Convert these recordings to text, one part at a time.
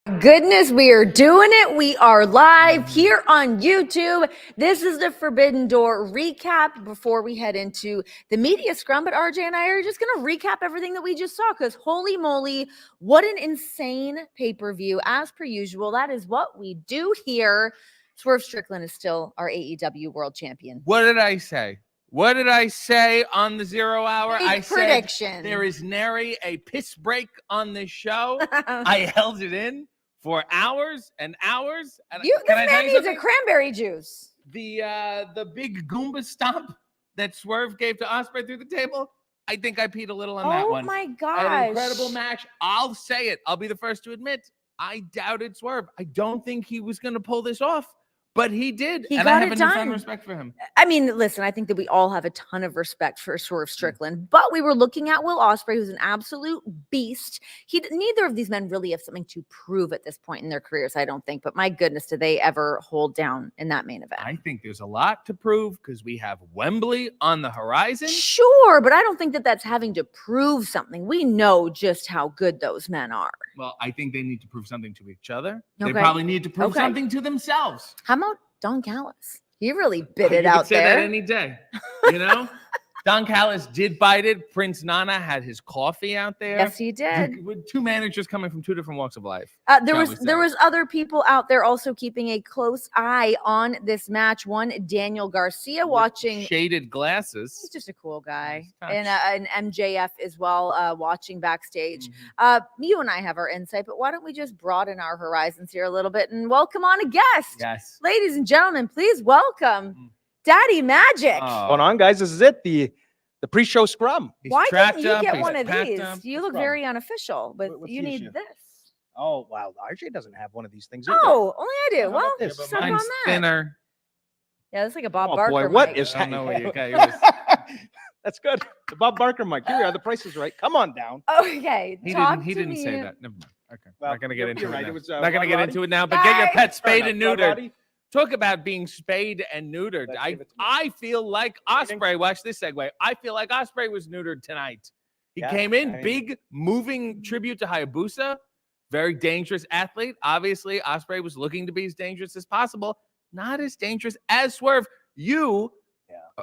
Goodness, we are doing it. We are live here on YouTube. This is the Forbidden Door recap before we head into the media scrum. But RJ and I are just going to recap everything that we just saw because holy moly, what an insane pay-per-view. As per usual, that is what we do here. Swerve Strickland is still our AEW World Champion. What did I say? What did I say on the 0 hour? Big prediction. Said there is nary a piss break on this show. I held it in for hours and hours. And this man needs a cranberry juice. The big Goomba stomp that Swerve gave to Ospreay through the table, I think I peed a little on that one. Oh my gosh. An incredible match. I'll say it. I'll be the first to admit, I doubted Swerve. I don't think he was going to pull this off. But he did, and I have a newfound respect for him. I mean, listen, I think that we all have a ton of respect for Swerve Strickland, but we were looking at Will Ospreay, who's an absolute beast. Neither of these men really have something to prove at this point in their careers, I don't think. But my goodness, did they ever hold down in that main event? I think there's a lot to prove because we have Wembley on the horizon. Sure, but I don't think that that's having to prove something. We know just how good those men are. Well, I think they need to prove something to each other. Okay. They probably need to prove something to themselves. How about Don Callis? He really bit it out there. You could say that any day, you know? Don Callis did bite it. Prince Nana had his coffee out there. Yes, he did. With two managers coming from two different walks of life. There was other people out there also keeping a close eye on this match. One, Daniel Garcia, watching shaded glasses. He's just a cool guy, and an MJF as well, watching backstage. You and I have our insight, but why don't we just broaden our horizons here a little bit and welcome on a guest? Yes, ladies and gentlemen, please welcome Daddy Magic. What's going on, guys? This is it, the pre-show scrum. Why didn't you get one of these? You look very unofficial, but you need this. Oh, wow. RJ doesn't have one of these things. Oh, only I do. Well, mine's thinner. Yeah, that's like a Bob Barker. Boy, what mic. is I don't know where you got yours. That's good. The Bob Barker mic. Here we are. The price is right. Come on down. Okay. He didn't say that. Never mind. Okay. Well, not gonna get into it. Right. Now. It was, not gonna get into it now. But get your pet spayed and neutered. Roddy? Talk about being spayed and neutered. I feel like Ospreay. Watch this segue. I feel like Ospreay was neutered tonight. He came in, big moving tribute to Hayabusa. Very dangerous athlete. Obviously, Ospreay was looking to be as dangerous as possible. Not as dangerous as Swerve. You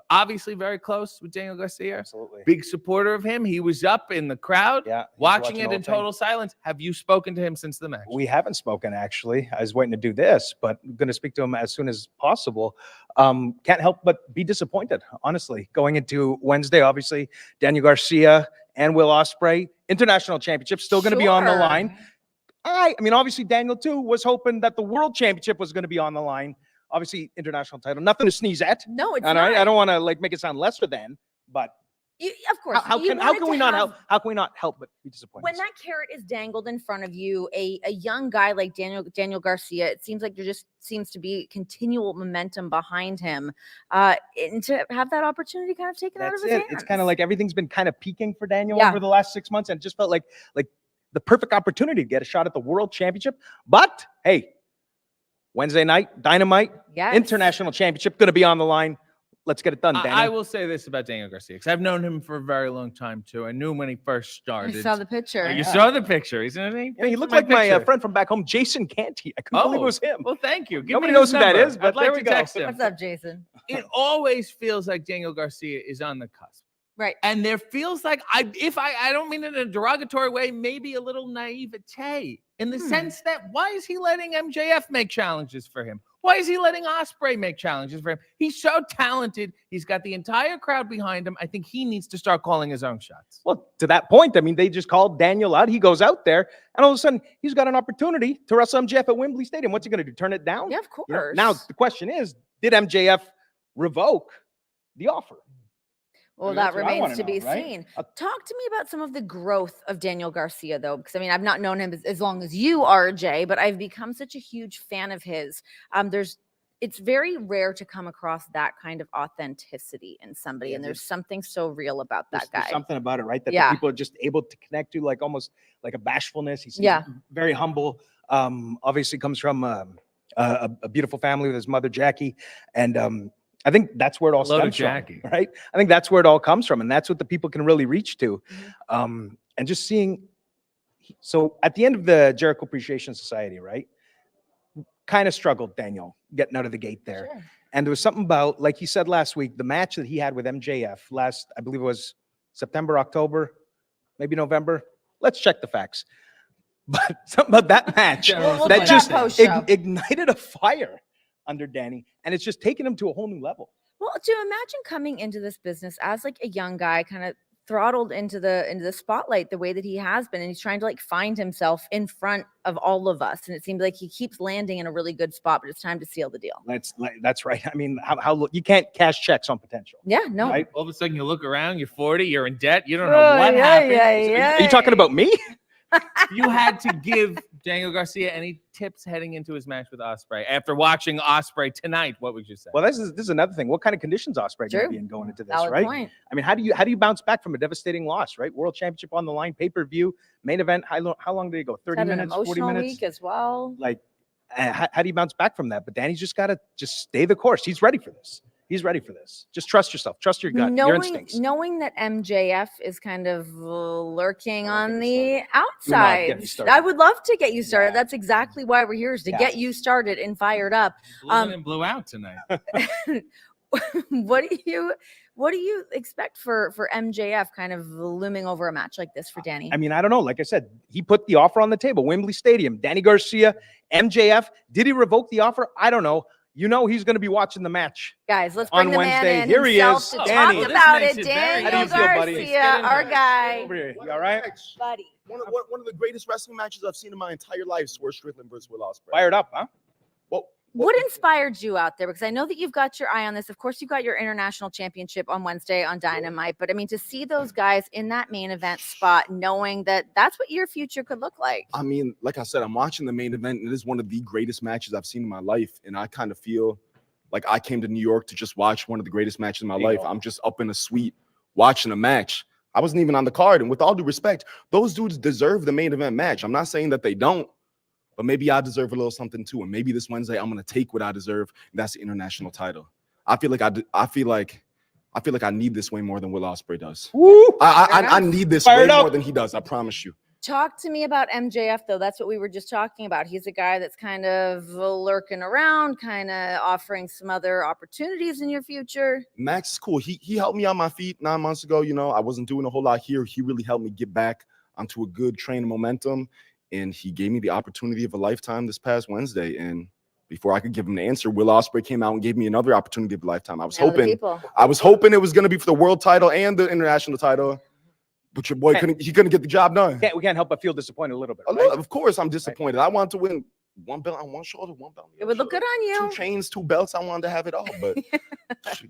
obviously very close with Daniel Garcia. Absolutely. Big supporter of him. He was up in the crowd watching it in total thing. silence. Have you spoken to him since the match? We haven't spoken, actually. I was waiting to do this, but I'm going to speak to him as soon as possible. Can't help but be disappointed, honestly. Going into Wednesday, obviously, Daniel Garcia and Will Ospreay, international championship, still going to be on the line. I mean, obviously, Daniel, too, was hoping that the world championship was going to be on the line. Obviously, international title, nothing to sneeze at. No, it's not. I don't want to make it sound lesser than, but of course, how can we not help? How can we not help but be disappointed? When that carrot is dangled in front of you, a young guy like Daniel Garcia, it seems like there just seems to be continual momentum behind him, and to have that opportunity kind of taken out of his hands. It's kind of like everything's been kind of peaking for Daniel over the last 6 months, and it just felt like the perfect opportunity to get a shot at the world championship. But hey, Wednesday night, Dynamite, international championship, going to be on the line. Let's get it done, Daniel. I will say this about Daniel Garcia, because I've known him for a very long time, too. I knew him when he first started. I saw the picture. You saw the picture, isn't he? Yeah, he looked like my friend from back home, Jason Canty. I couldn't believe it was him. Well, thank you. Nobody knows who that is, but I'd like to text him. What's up, Jason? It always feels like Daniel Garcia is on the cusp. Right. And there feels like, I don't mean it in a derogatory way, maybe a little naivete in the sense that why is he letting MJF make challenges for him? Why is he letting Ospreay make challenges for him? He's so talented. He's got the entire crowd behind him. I think he needs to start calling his own shots. Well, to that point, I mean, they just called Daniel out. He goes out there, and all of a sudden, he's got an opportunity to wrestle MJF at Wembley Stadium. What's he going to do? Turn it down? Yeah, of course. You know, now, the question is, did MJF revoke the offer? Well, that remains to be seen. Talk to me about some of the growth of Daniel Garcia, though, because I mean, I've not known him as long as you, RJ, but I've become such a huge fan of his. It's very rare to come across that kind of authenticity in somebody, and there's something so real about that guy. There's something about it, right? That the people are just able to connect to, like almost like a bashfulness. He's very humble. Obviously, comes from a beautiful family with his mother Jackie, and I think that's where it all stems from, right? I think that's where it all comes from, and that's what the people can really reach to. And just seeing, So at the end of the Jericho Appreciation Society, right? Kind of struggled, Daniel, getting out of the gate there. Sure. And there was something about, like he said last week, the match that he had with MJF last, I believe it was September, October, maybe November. Let's check the facts. But something about that match We'll that do just post-show. ignited a fire under Danny, and it's just taken him to a whole new level. Well, to imagine coming into this business as like a young guy, kind of throttled into the spotlight the way that he has been, and he's trying to like find himself in front of all of us, and it seems like he keeps landing in a really good spot, but it's time to seal the deal. That's right. I mean, how you can't cash checks on potential. Yeah, no. Right? All of a sudden, you look around, you're 40, you're in debt, you don't know what happened. Are you talking about me? You had to give Daniel Garcia any tips heading into his match with Ospreay after watching Ospreay tonight. What would you say? Well, this is another thing. What kind of conditions Ospreay going to be in going into this, right? Point. I mean, how do you bounce back from a devastating loss, right? World Championship on the line, pay-per-view, main event. How long did he go? 30 Had an minutes, 40 emotional minutes? week as well. Like, how do you bounce back from that? But Danny's just got to just stay the course. He's ready for this. He's ready for this. Just trust yourself. Trust your gut, your instincts. Knowing that MJF is kind of lurking on the Do not get me outside. started. I would love to get you started. Yeah. That's exactly why we're here, is to Yeah. get you started and fired up. Blew in and blew out tonight. What do you expect for MJF kind of looming over a match like this for Danny? I mean, I don't know. Like I said, he put the offer on the table. Wembley Stadium, Danny Garcia, MJF. Did he revoke the offer? I don't know. You know he's going to be watching the match. Guys, let's on bring the Wednesday. man in Here he himself is, to Danny. talk This about makes it. it very Daniel easy. How do you feel, buddy? Garcia, Get in our there. guy. Over here. You all right? Buddy. One of the greatest wrestling matches I've seen in my entire life, Swerve Strickland versus Will Ospreay. Fired up, huh? What inspired you out there? Because I know that you've got your eye on this. Of course, you got your international championship on Wednesday on Dynamite. But I mean, to see those guys in that main event spot, knowing that that's what your future could look like. I mean, like I said, I'm watching the main event, and it is one of the greatest matches I've seen in my life. And I kind of feel like I came to New York to just watch one of the greatest matches in my life. I'm just up in a suite watching a match. I wasn't even on the card. And with all due respect, those dudes deserve the main event match. I'm not saying that they don't, but maybe I deserve a little something too. And maybe this Wednesday I'm going to take what I deserve, and that's the international title. I feel like I need this way more than Will Ospreay does. Woo! I need this Fired way up. more than he does. I promise you. Talk to me about MJF, though. That's what we were just talking about. He's a guy that's kind of lurking around, kind of offering some other opportunities in your future. Max is cool. He helped me on my feet 9 months ago. You know, I wasn't doing a whole lot here. He really helped me get back onto a good train of momentum. And he gave me the opportunity of a lifetime this past Wednesday. And before I could give him the answer, Will Ospreay came out and gave me another opportunity of a lifetime. I was hoping it was going to be for the world title and the international title. But your boy couldn't get the job done. We can't help but feel disappointed a little bit. A Right? little, of course, I'm disappointed. I wanted to win one belt on one shoulder, one belt on the It other would look shoulder. good on you. 2 chains, 2 belts. I wanted to have it all, but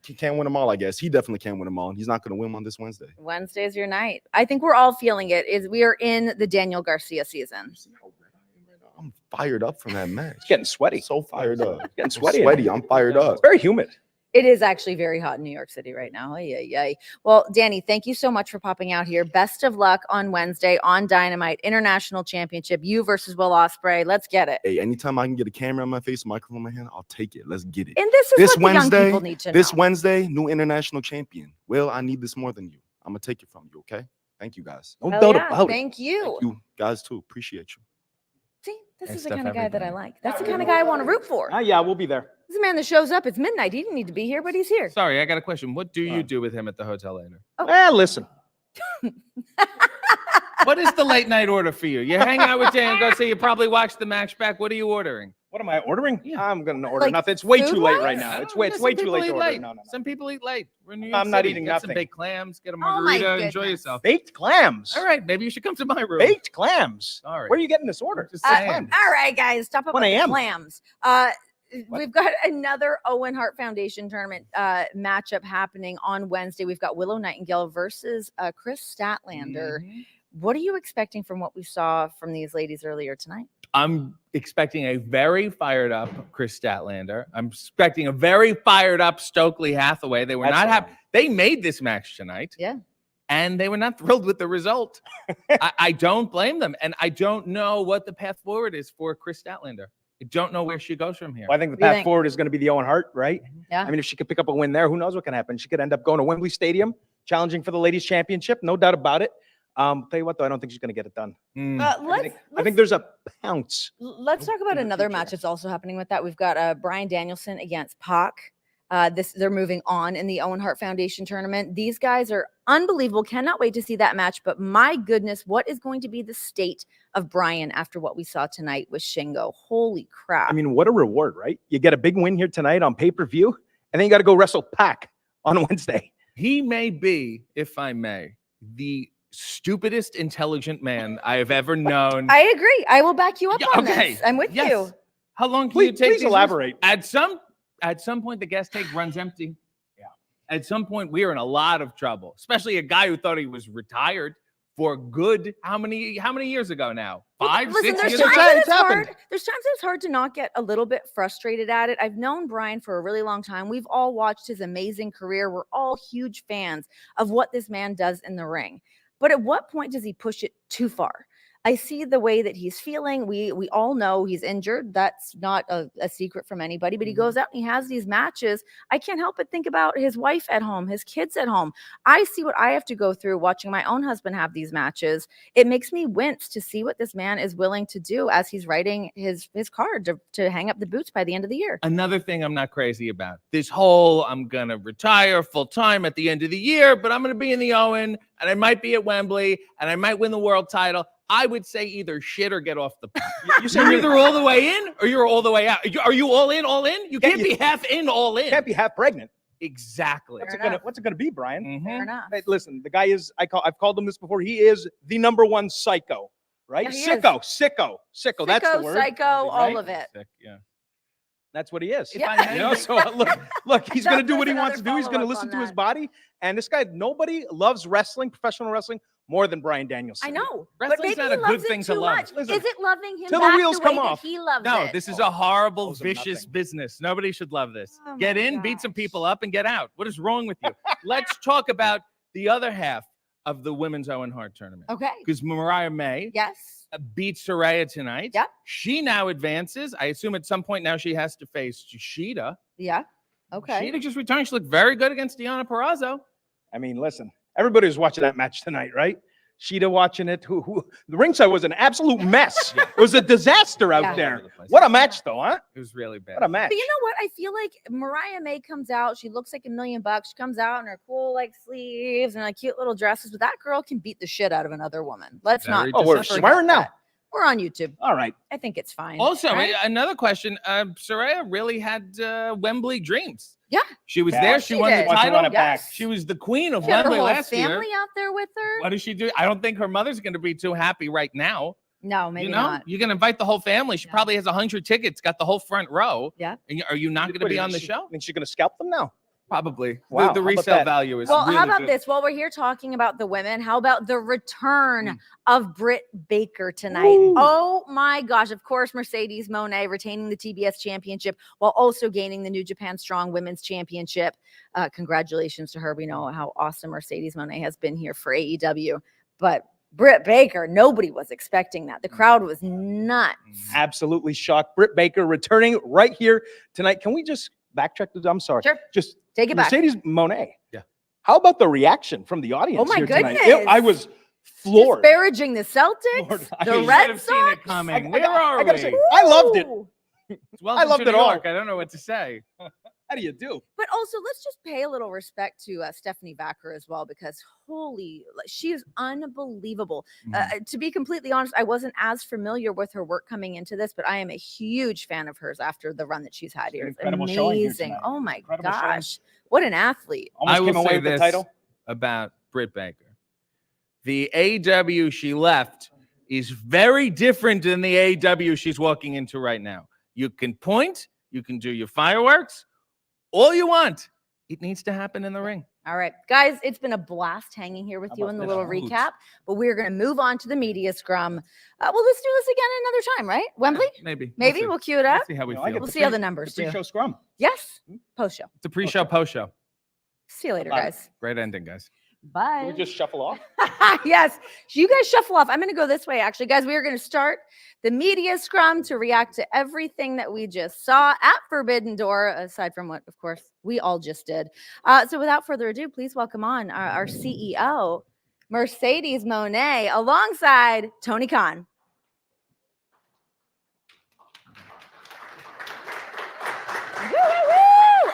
he can't win them all, I guess. He definitely can't win them all. And he's not going to win on this Wednesday. Wednesday's your night. I think we're all feeling it. We are in the Daniel Garcia season. See how red I am right now? I'm fired up from that match. It's getting sweaty. So fired up. Getting sweaty. Sweaty. I'm fired up. It's very humid. It is actually very hot in New York City right now. Yay. Well, Danny, thank you so much for popping out here. Best of luck on Wednesday on Dynamite International Championship. You versus Will Ospreay. Let's get it. Hey, anytime I can get a camera on my face, a microphone in my hand, I'll take it. Let's get it. And this is This what the young Wednesday, people need to know. This Wednesday, new international champion. Will, I need this more than you. I'm going to take it from you, okay? Thank you, guys. No Hell doubt yeah. about it. Thank you. Thank you, guys, too. Appreciate you. See, this Thanks, is the Steph, kind of guy that I everybody. like. That's the kind of guy I want to root for. Yeah, we'll be there. This is a man that shows up. It's midnight. He didn't need to be here, but he's here. Sorry, I got a question. What do you do with him at the hotel later? Listen. What is the late night order for you? You hang out with Daniel Garcia, you probably watch the match back. What are you ordering? What am I ordering? Yeah. I'm going to order Like nothing. It's way too late food-wise? right now. It's Oh, way yeah, too some late people to eat order. late. No. Some people eat late. We're in New York I'm not City. eating Get some nothing. baked clams, get a Oh my margarita, enjoy goodness. yourself. Baked clams. All right, maybe you should come to my room. Baked clams. Sorry. Where are you getting this order? Just All saying. right, guys, stop up 1 with the a.m.. clams. We've got another Owen Hart Foundation tournament matchup happening on Wednesday. We've got Willow Nightingale versus Chris Statlander. Mhm. What are you expecting from what we saw from these ladies earlier tonight? I'm expecting a very fired up Chris Statlander. I'm expecting a very fired up Stokely Hathaway. They were That's not happy. fine. They made this match tonight. Yeah. And they were not thrilled with the result. I don't blame them. And I don't know what the path forward is for Chris Statlander. I don't know where she goes from here. Well, I think the What do you path think? forward is going to be the Owen Hart, right? Yeah. I mean, if she could pick up a win there, who knows what can happen? She could end up going to Wembley Stadium, challenging for the ladies' championship, no doubt about it. Tell you what, though, I don't think she's going to get it done. I think there's a pounce. Let's talk about in the another future. match that's also happening with that. We've got Brian Danielson against Pac. They're moving on in the Owen Hart Foundation tournament. These guys are unbelievable. Cannot wait to see that match. But my goodness, what is going to be the state of Brian after what we saw tonight with Shingo? Holy crap. I mean, what a reward, right? You get a big win here tonight on pay-per-view, and then you got to go wrestle Pac on Wednesday. He may be, if I may, the stupidest intelligent man I have ever known. I agree. I will back you up on okay. this. I'm with you. How long can you take? Please elaborate. At some point, the gas tank runs empty. Yeah. At some point, we are in a lot of trouble, especially a guy who thought he was retired for good. How many years ago now? 5, Listen, 6 there's years times ago? that It's it's hard. happened. There's times that it's hard to not get a little bit frustrated at it. I've known Brian for a really long time. We've all watched his amazing career. We're all huge fans of what this man does in the ring. But at what point does he push it too far? I see the way that he's feeling. We all know he's injured. That's not a secret from anybody, but he goes out and he has these matches. I can't help but think about his wife at home, his kids at home. I see what I have to go through watching my own husband have these matches. It makes me wince to see what this man is willing to do as he's writing his card to hang up the boots by the end of the year. Another thing I'm not crazy about. This whole I'm going to retire full time at the end of the year, but I'm going to be in the Owen and I might be at Wembley and I might win the world title. I would say either shit or get off the pot. You're either all the way in or you're all the way out. Are you all in, all in? You can't be half in, all in. Can't be half pregnant. Exactly. What's it gonna be, Brian? Mhm. Fair enough. Hey, listen, the guy is. I've called him this before. He is the #1 psycho, right? Yeah, he is. Sicko. That's the word. Psycho, all right? of it. Yeah. That's what he is. Yeah. I may- You know, so look, he's going to do what he wants to do. He's going to follow-up listen on to his that. body. And this guy, nobody loves wrestling, professional wrestling, more than Brian Danielson. I know, but Wrestling's maybe not he a good loves thing it to too love. much. Listen, Is it loving him till the back wheels the way come that off. he loves No, it? this is a horrible, Those are vicious nothing. business. Nobody should love this. Oh Get my in, beat some gosh. people up, and get out. What is wrong with you? Let's talk about the other half of the women's Owen Hart tournament. Okay. Because Mariah May Yes. beat Saraya tonight. Yep. She now advances. I assume at some point now she has to face Shida. Yeah. Okay. Shida just returned. She looked very good against Deonna Purrazzo. I mean, listen, everybody was watching that match tonight, right? Sheeta watching it. Who the ringside was an absolute mess. It was a disaster out Yeah. there. What a match, though, huh? It was really bad. What a match. But you know what? I feel like Mariah May comes out. She looks like $1 million. She comes out in her cool like sleeves and like cute little dresses. But that girl can beat the shit out of another woman. Let's Very not. Oh, we're disrespectful. swearing now. that. We're on YouTube. All right. I think it's fine. Also, right? another question. Saraya really had Wembley dreams. Yeah. She was Yeah, there. she She won the did. Wants to title. run it back. Yes. She was the queen of She had her Wembley whole last year. family out there with her. What does she do? I don't think her mother's going to be too happy right now. No, maybe you know, not. you're going to invite the whole family. She Yeah. probably has 100 tickets, got the whole front row. Yeah. And are you not going to be on the show? I think she's going to scalp them now. Probably. Wow, The how about resale that? value is Well, really how about good. this? While we're here talking about the women, how about the return Mm. of Britt Baker tonight? Ooh. Oh my gosh. Of course, Mercedes Moné retaining the TBS championship while also gaining the New Japan Strong Women's Championship. Congratulations to her. We know how awesome Mercedes Moné has been here for AEW. But Britt Baker, nobody was expecting that. The crowd was nuts. Absolutely shocked. Britt Baker returning right here tonight. Can we just backtrack? I'm sorry. Sure. Just Take it back. Mercedes Moné. Yeah. How about the reaction from the audience? Oh my here tonight? goodness. I was floored. Disparaging the Celtics, Lord, I the should You Red should have seen it Sox. coming. I Where got- are I gotta we? say, I loved it. Ooh. Welcome loved to it New all. York. I don't know what to say. How do you do? But also, let's just pay a little respect to Stephanie Vacker as well, because she is unbelievable. To be completely honest, I wasn't as familiar with her work coming into this, but I am a huge fan of hers after the run that she's had here. It's Incredible showing here amazing. tonight. Oh my Incredible showing. gosh. What an athlete. Almost I will came away say with the this title. about Britt Baker. The AEW she left is very different than the AEW she's walking into right now. You can point, you can do your fireworks, all you want. It needs to happen in the ring. All right, guys, it's been a blast hanging here with How you about in the this? little Oops. recap, but we're going to move on to the media scrum. Well, let's do this again another time, right? Wembley? Maybe. Maybe see. we'll cue it up. We'll see how we You know, I feel. get We'll the see how pre- the numbers do. Pre-show scrum. Yes, post show. It's a pre-show, post-show. See you later, Bye. guys. Great ending, guys. Bye. Can we just shuffle off? Yes, you guys shuffle off. I'm going to go this way, actually. Guys, we are going to start the media scrum to react to everything that we just saw at Forbidden Door, aside from what, of course, we all just did. So without further ado, please welcome on our CEO, Mercedes Moné alongside Tony Khan.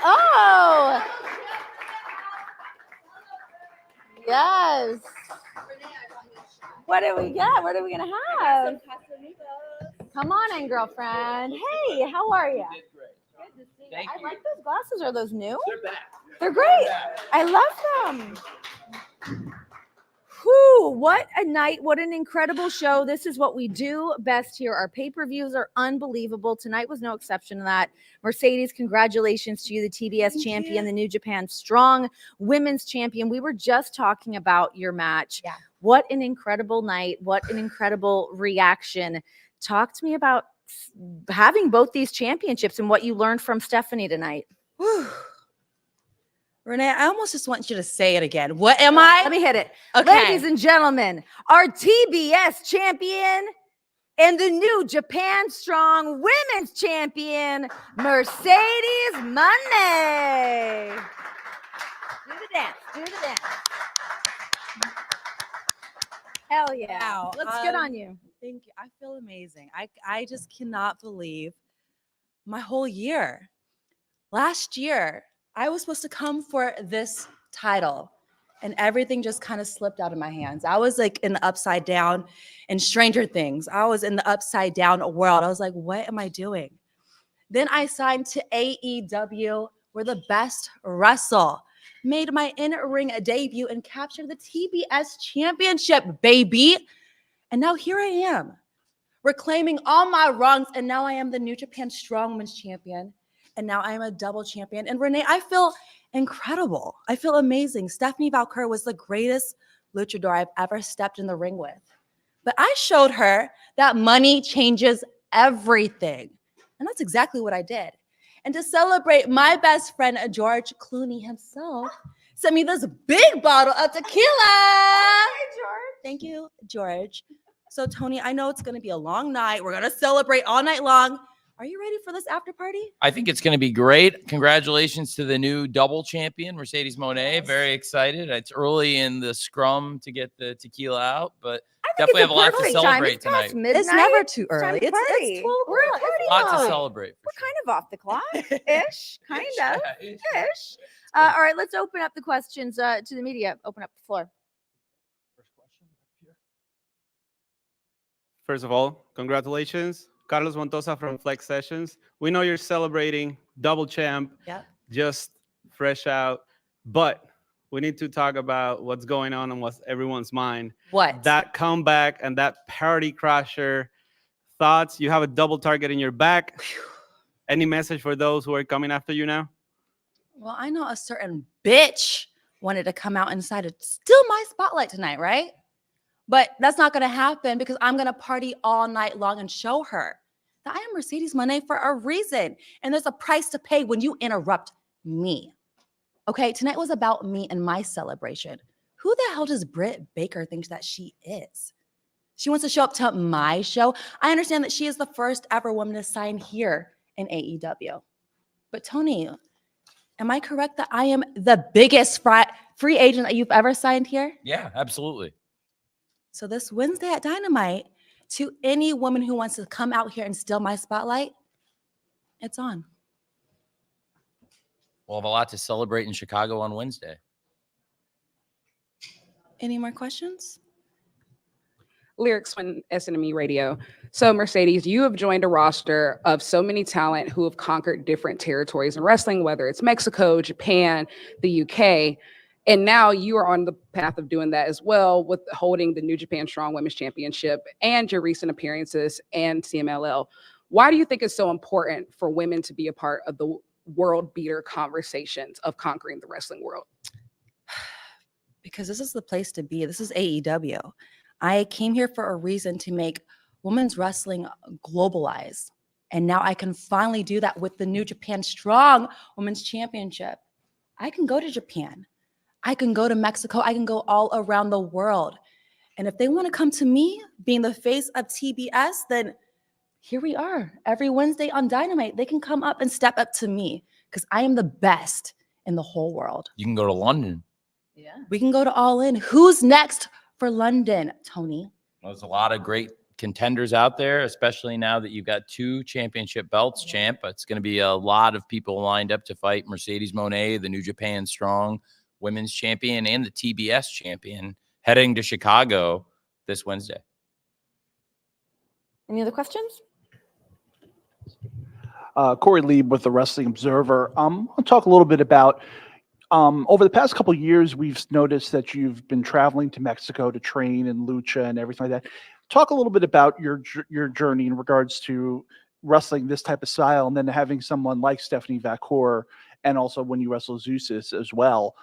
Oh, yes. What do we get? What are we gonna have? Come on in, girlfriend. Hey, how are you? Good to see you. I like those glasses. Are those new? They're back. They're great. I love them. Whew, what a night. What an incredible show. This is what we do best here. Our pay-per-views are unbelievable. Tonight was no exception to that. Mercedes, congratulations to you, the TBS champion, the New Japan Strong Women's champion. We were just talking about your match. Yeah. What an incredible night. What an incredible reaction. Talk to me about having both these championships and what you learned from Stephanie tonight. Whew. Renee, I almost just want you to say it again. What am I? Let me hit it. Okay. Ladies and gentlemen, our TBS champion and the New Japan Strong Women's champion, Mercedes Moné. Do the dance. Do the dance. Hell yeah. Wow. Let's get on you. Thank you. I feel amazing. I just cannot believe my whole year. Last year, I was supposed to come for this title and everything just kind of slipped out of my hands. I was like in the upside down in Stranger Things. I was in the upside down world. I was like, what am I doing? Then I signed to AEW, where the best wrestle, made my in-ring debut and captured the TBS championship, baby. And now here I am, reclaiming all my wrongs. And now I am the New Japan Strong Women's champion. And now I am a double champion. And Renee, I feel incredible. I feel amazing. Stephanie Valkyrie was the greatest luchador I've ever stepped in the ring with. But I showed her that money changes everything. And that's exactly what I did. And to celebrate, my best friend, George Clooney himself, sent me this big bottle of tequila. Hi, George. Thank you, George. So, Tony, I know it's going to be a long night. We're going to celebrate all night long. Are you ready for this after party? I think it's going to be great. Congratulations to the new double champion, Mercedes Moné. Yes. Very excited. It's early in the scrum to get the tequila out, but I think definitely it's have a lot to perfect time. celebrate It's past tonight. midnight. It's never too Time early. to It's party. 12 We're in o'clock. party A lot to mode. celebrate. For We're kind of off the clock-ish, kind of. Yeah, Ish. All right, let's open up the questions to the media. Open up the floor. First of all, congratulations. Carlos Montosa from Flex Sessions. We know you're celebrating double champ, Yep. just fresh out, but we need to talk about what's going on and what's everyone's mind. What? That comeback and that party crasher thoughts. You have a double target in your back. Any message for those who are coming after you now? Well, I know a certain bitch wanted to come out and decide to steal my spotlight tonight, right? But that's not going to happen because I'm going to party all night long and show her that I am Mercedes Moné for a reason. And there's a price to pay when you interrupt me. Okay, tonight was about me and my celebration. Who the hell does Britt Baker think that she is? She wants to show up to my show. I understand that she is the first ever woman to sign here in AEW. But Tony, am I correct that I am the biggest free agent that you've ever signed here? Yeah, absolutely. So this Wednesday at Dynamite, to any woman who wants to come out here and steal my spotlight, it's on. We'll have a lot to celebrate in Chicago on Wednesday. Any more questions? Lyrics when SNME Radio. So Mercedes, you have joined a roster of so many talent who have conquered different territories in wrestling, whether it's Mexico, Japan, the UK. And now you are on the path of doing that as well with holding the New Japan Strong Women's Championship and your recent appearances and CMLL. Why do you think it's so important for women to be a part of the world beater conversations of conquering the wrestling world? Because this is the place to be. This is AEW. I came here for a reason to make women's wrestling globalize. And now I can finally do that with the New Japan Strong Women's Championship. I can go to Japan. I can go to Mexico. I can go all around the world. And if they want to come to me, being the face of TBS, then here we are. Every Wednesday on Dynamite, they can come up and step up to me because I am the best in the whole world. You can go to London. Yeah. We can go to All In. Who's next for London, Tony. There's a lot of great contenders out there, especially now that you've got 2 championship belts, champ. It's going to be a lot of people lined up to fight Mercedes Moné, the New Japan Strong Women's Champion, and the TBS Champion, heading to Chicago this Wednesday. Any other questions? Corey Lieb with the Wrestling Observer. I'll talk a little bit about over the past couple of years, we've noticed that you've been traveling to Mexico to train in lucha and everything like that. Talk a little bit about your journey in regards to wrestling this type of style, and then having someone like Stephanie Vacour, and also when you wrestle Zeus as well.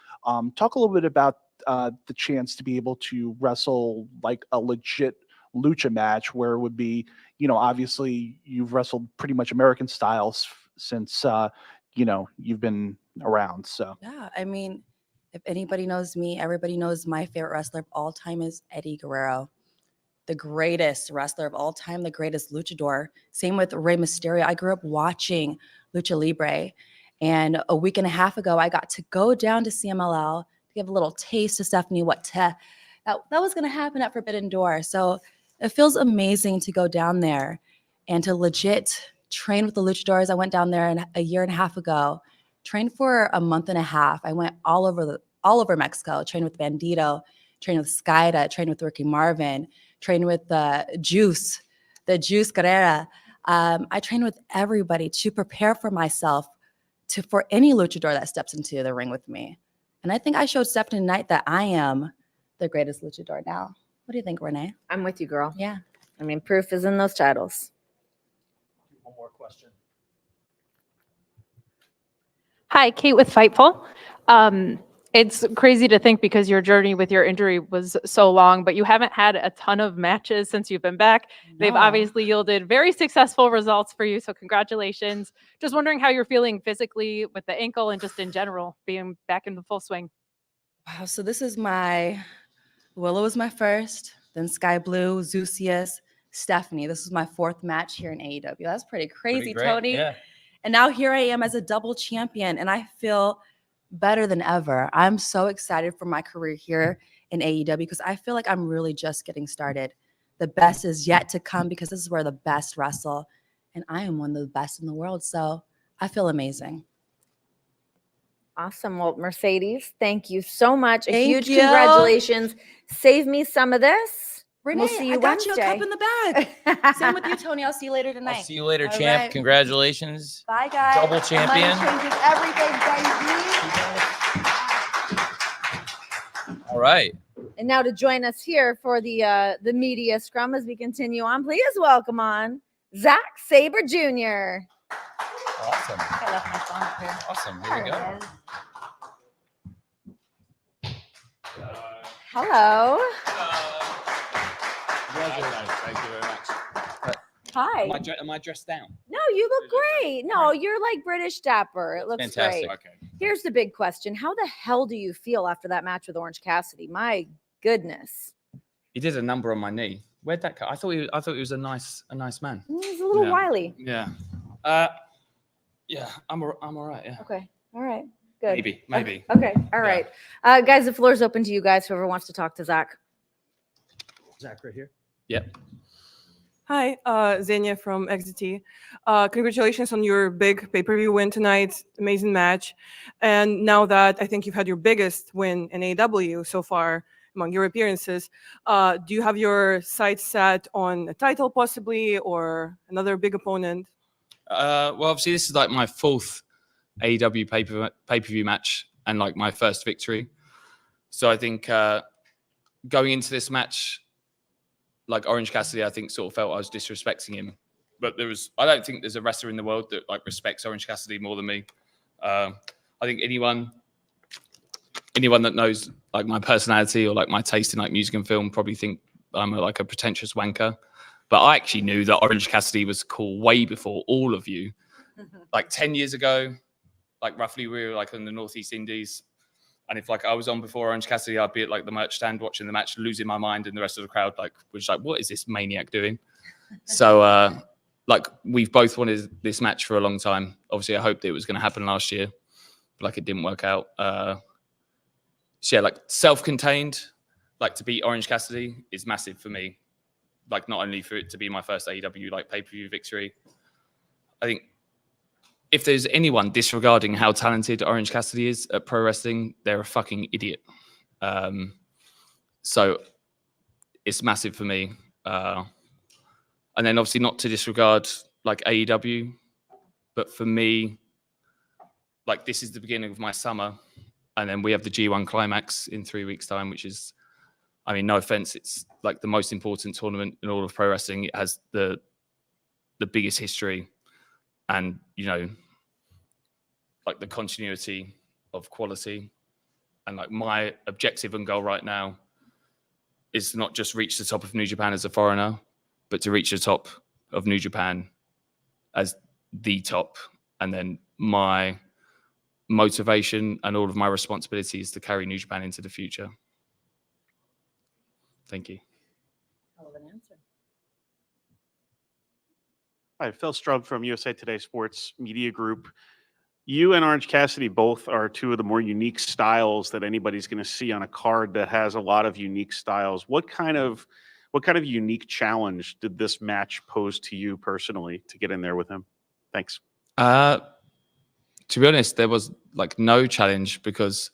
Talk a little bit about the chance to be able to wrestle like a legit lucha match, where it would be, obviously you've wrestled pretty much American styles since you've been around. So Yeah, I mean, if anybody knows me, everybody knows my favorite wrestler of all time is Eddie Guerrero, the greatest wrestler of all time, the greatest luchador. Same with Rey Mysterio. I grew up watching Lucha Libre, and a week and a half ago, I got to go down to CMLL to give a little taste to Stephanie that was going to happen at Forbidden Door. So it feels amazing to go down there and to legit train with the luchadors. I went down there a year and a half ago, trained for a month and a half. I went all over Mexico, trained with Bandito, trained with Skyda, trained with Ricky Marvin, trained with the Juice Carrera. I trained with everybody to prepare for myself for any luchador that steps into the ring with me. And I think I showed Stephanie tonight that I am the greatest luchador now. What do you think, Renee? I'm with you, girl. Yeah. I mean, proof is in those titles. One more question. Hi, Kate with Fightful. It's crazy to think, because your journey with your injury was so long, but you haven't had a ton of matches since you've been back. They've No. obviously yielded very successful results for you, so congratulations. Just wondering how you're feeling physically with the ankle and just in general, being back in the full swing. Wow. So this is Willow was my first, then Sky Blue, Zeusius, Stephanie. This is my 4th match here in AEW. That's pretty crazy, Pretty great, Tony. yeah. And now here I am as a double champion, and I feel better than ever. I'm so excited for my career here in AEW, because I feel like I'm really just getting started. The best is yet to come, because this is where the best wrestle, and I am one of the best in the world. So I feel amazing. Awesome. Well, Mercedes, thank you so much. A Thank huge you. congratulations. Save me some of this. Renee, We'll see you I got you a cup Wednesday. in the bag. Same with you, Tony. I'll see you later tonight. I'll see you later, All champ. right. Congratulations. Bye, guys. Double Money champion. changes everything, baby. All right. And now to join us here for the media scrum as we continue on, please welcome on Zach Sabre Jr. Awesome. I left my phone up here. Awesome. Here we go. Hello. Thank you very much. Hi. Am I dressed down? No, you look great. No, you're like British dapper. It looks Fantastic. great. Okay. Here's the big question. How the hell do you feel after that match with Orange Cassidy? My goodness. He did a number on my knee. Where'd that come? I thought he was a nice man. He's a little Yeah. wily. Yeah. Yeah. I'm all right. Yeah. Okay. All right. Good. Maybe. Okay. All right. Guys, the floor is open to you guys. Whoever wants to talk to Zach. Zach, right here. Yep. Hi, Xenia from XDT. Congratulations on your big pay-per-view win tonight. Amazing match. And now that I think you've had your biggest win in AEW so far among your appearances, do you have your sights set on a title possibly, or another big opponent? Well, obviously this is like my 4th AEW pay-per-view match and like my first victory. So I think going into this match, like Orange Cassidy, I think sort of felt I was disrespecting him. But I don't think there's a wrestler in the world that like respects Orange Cassidy more than me. I think anyone that knows like my personality or like my taste in like music and film probably think I'm like a pretentious wanker. But I actually knew that Orange Cassidy was cool way before all of you. Like 10 years ago, like roughly we were like in the Northeast Indies. And if like I was on before Orange Cassidy, I'd be at like the merch stand watching the match, losing my mind, and the rest of the crowd like was like, "What is this maniac doing?" So like we've both wanted this match for a long time. Obviously, I hoped it was going to happen last year, but like it didn't work out. So yeah, like self-contained, like to beat Orange Cassidy is massive for me. Like not only for it to be my first AEW like pay-per-view victory. I think if there's anyone disregarding how talented Orange Cassidy is at pro wrestling, they're a fucking idiot. So it's massive for me. And then obviously not to disregard like AEW, but for me, like this is the beginning of my summer. And then we have the G1 Climax in 3 weeks' time, which is, I mean, no offense, it's like the most important tournament in all of pro wrestling. It has the biggest history and, you know, like the continuity of quality. And like my objective and goal right now is to not just reach the top of New Japan as a foreigner, but to reach the top of New Japan as the top. And then my motivation and all of my responsibilities to carry New Japan into the future. Thank you. Hell of an answer. Hi, Phil Strub from USA Today Sports Media Group. You and Orange Cassidy both are two of the more unique styles that anybody's going to see on a card that has a lot of unique styles. What kind of unique challenge did this match pose to you personally to get in there with him? Thanks. To be honest, there was like no challenge because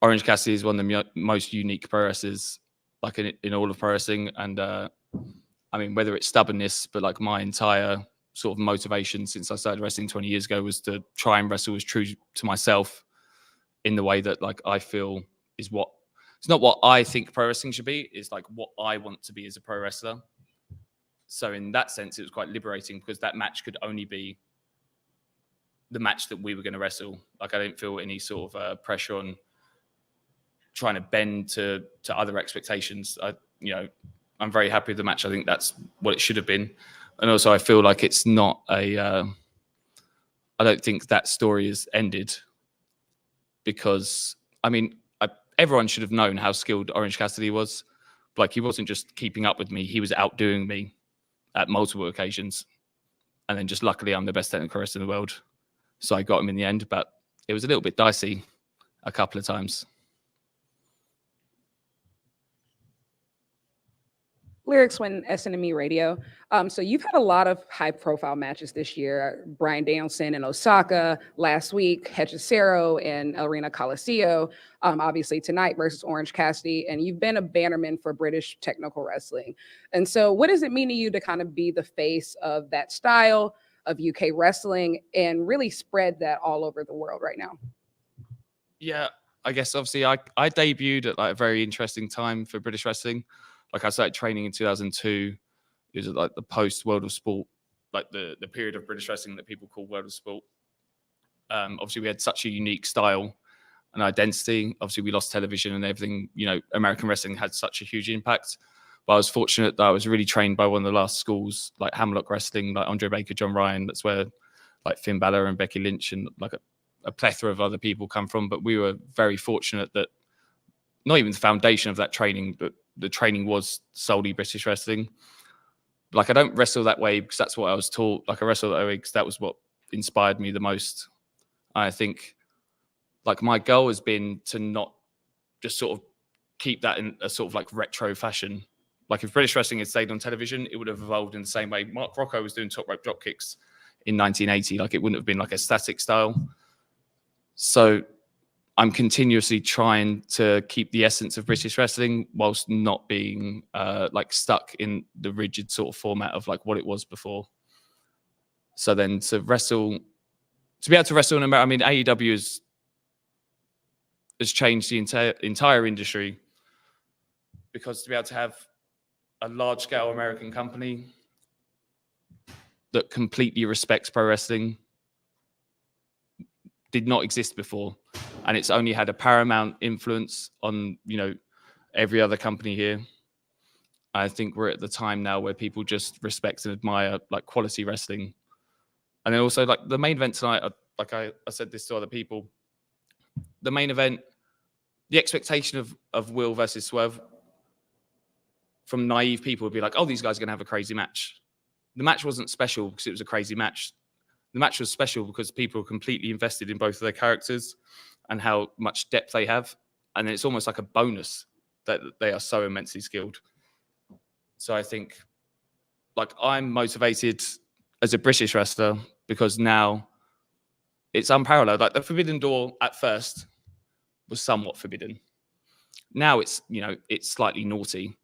Orange Cassidy is one of the most unique pro wrestlers like in all of pro wrestling. And I mean, whether it's stubbornness, but like my entire sort of motivation since I started wrestling 20 years ago was to try and wrestle as true to myself in the way that like I feel is what, it's not what I think pro wrestling should be, it's like what I want to be as a pro wrestler. So in that sense, it was quite liberating because that match could only be the match that we were going to wrestle. Like I didn't feel any sort of pressure on trying to bend to other expectations. I'm very happy with the match. I think that's what it should have been. And also I feel like it's not I don't think that story is ended because, I mean, everyone should have known how skilled Orange Cassidy was. Like he wasn't just keeping up with me. He was outdoing me at multiple occasions. And then just luckily I'm the best technical wrestler in the world. So I got him in the end, but it was a little bit dicey a couple of times. Lyrics when SNME Radio. So you've had a lot of high profile matches this year. Bryan Danielson in Osaka last week, Hechicero in Arena Coliseo, obviously tonight versus Orange Cassidy, and you've been a bannerman for British technical wrestling. And so what does it mean to you to kind of be the face of that style of UK wrestling and really spread that all over the world right now? Yeah, I guess obviously I debuted at like a very interesting time for British wrestling. Like I started training in 2002. It was like the post World of Sport, like the period of British wrestling that people call World of Sport. Obviously we had such a unique style and identity. Obviously we lost television and everything, you know, American wrestling had such a huge impact. But I was fortunate that I was really trained by one of the last schools, like Hamlock Wrestling, like Andre Baker, John Ryan. That's where like Finn Balor and Becky Lynch and like a plethora of other people come from. But we were very fortunate that not even the foundation of that training, but the training was solely British wrestling. Like I don't wrestle that way because that's what I was taught. Like I wrestle that way because that was what inspired me the most. I think like my goal has been to not just sort of keep that in a sort of like retro fashion. Like if British wrestling had stayed on television, it would have evolved in the same way. Mark Rocco was doing top rope drop kicks in 1980. Like it wouldn't have been like a static style. So I'm continuously trying to keep the essence of British wrestling whilst not being like stuck in the rigid sort of format of like what it was before. So then to be able to wrestle in America, I mean, AEW has changed the entire industry because to be able to have a large scale American company that completely respects pro wrestling did not exist before. And it's only had a paramount influence on, you know, every other company here. I think we're at the time now where people just respect and admire like quality wrestling. And then also like the main event tonight, like I said this to other people, the main event, the expectation of Will versus Swerve from naive people would be like, oh, these guys are going to have a crazy match. The match wasn't special because it was a crazy match. The match was special because people are completely invested in both of their characters and how much depth they have. And it's almost like a bonus that they are so immensely skilled. So I think, like, I'm motivated as a British wrestler because now it's unparalleled. Like, the Forbidden Door at first was somewhat forbidden. Now it's, you know, it's slightly naughty.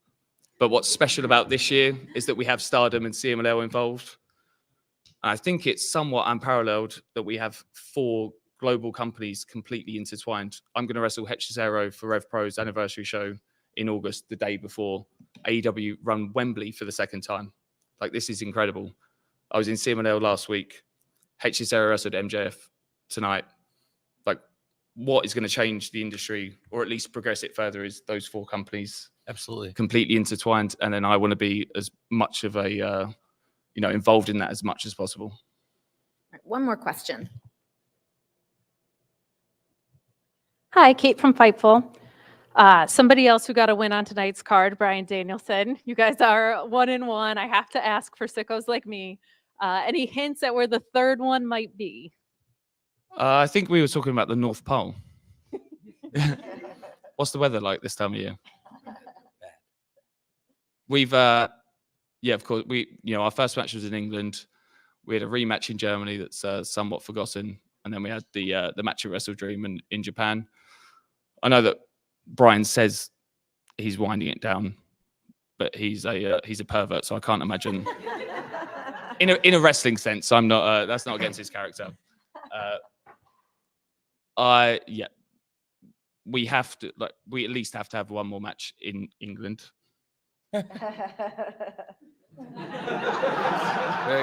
But what's special about this year is that we have Stardom and CMLL involved. And I think it's somewhat unparalleled that we have 4 global companies completely intertwined. I'm going to wrestle Hechizero for Rev Pro's anniversary show in August, the day before AEW run Wembley for the second time. Like, this is incredible. I was in CMLL last week. Hechizero wrestled MJF tonight. Like, what is going to change the industry, or at least progress it further, is those 4 companies Absolutely. completely intertwined. And then I want to be as much of a, involved in that as much as possible. One more question. Hi, Kate from Fightful. Somebody else who got a win on tonight's card, Brian Danielson. You guys are 1-1. I have to ask for sickos like me. Any hints at where the third one might be? I think we were talking about the North Pole. What's the weather like this time of year? We've, of course, our first match was in England. We had a rematch in Germany that's somewhat forgotten, and then we had the match at Wrestle Dream in Japan. I know that Brian says he's winding it down, but he's a pervert, so I can't imagine. In a wrestling sense, I'm not. That's not against his character. We have to, we at least have to have one more match in England. Very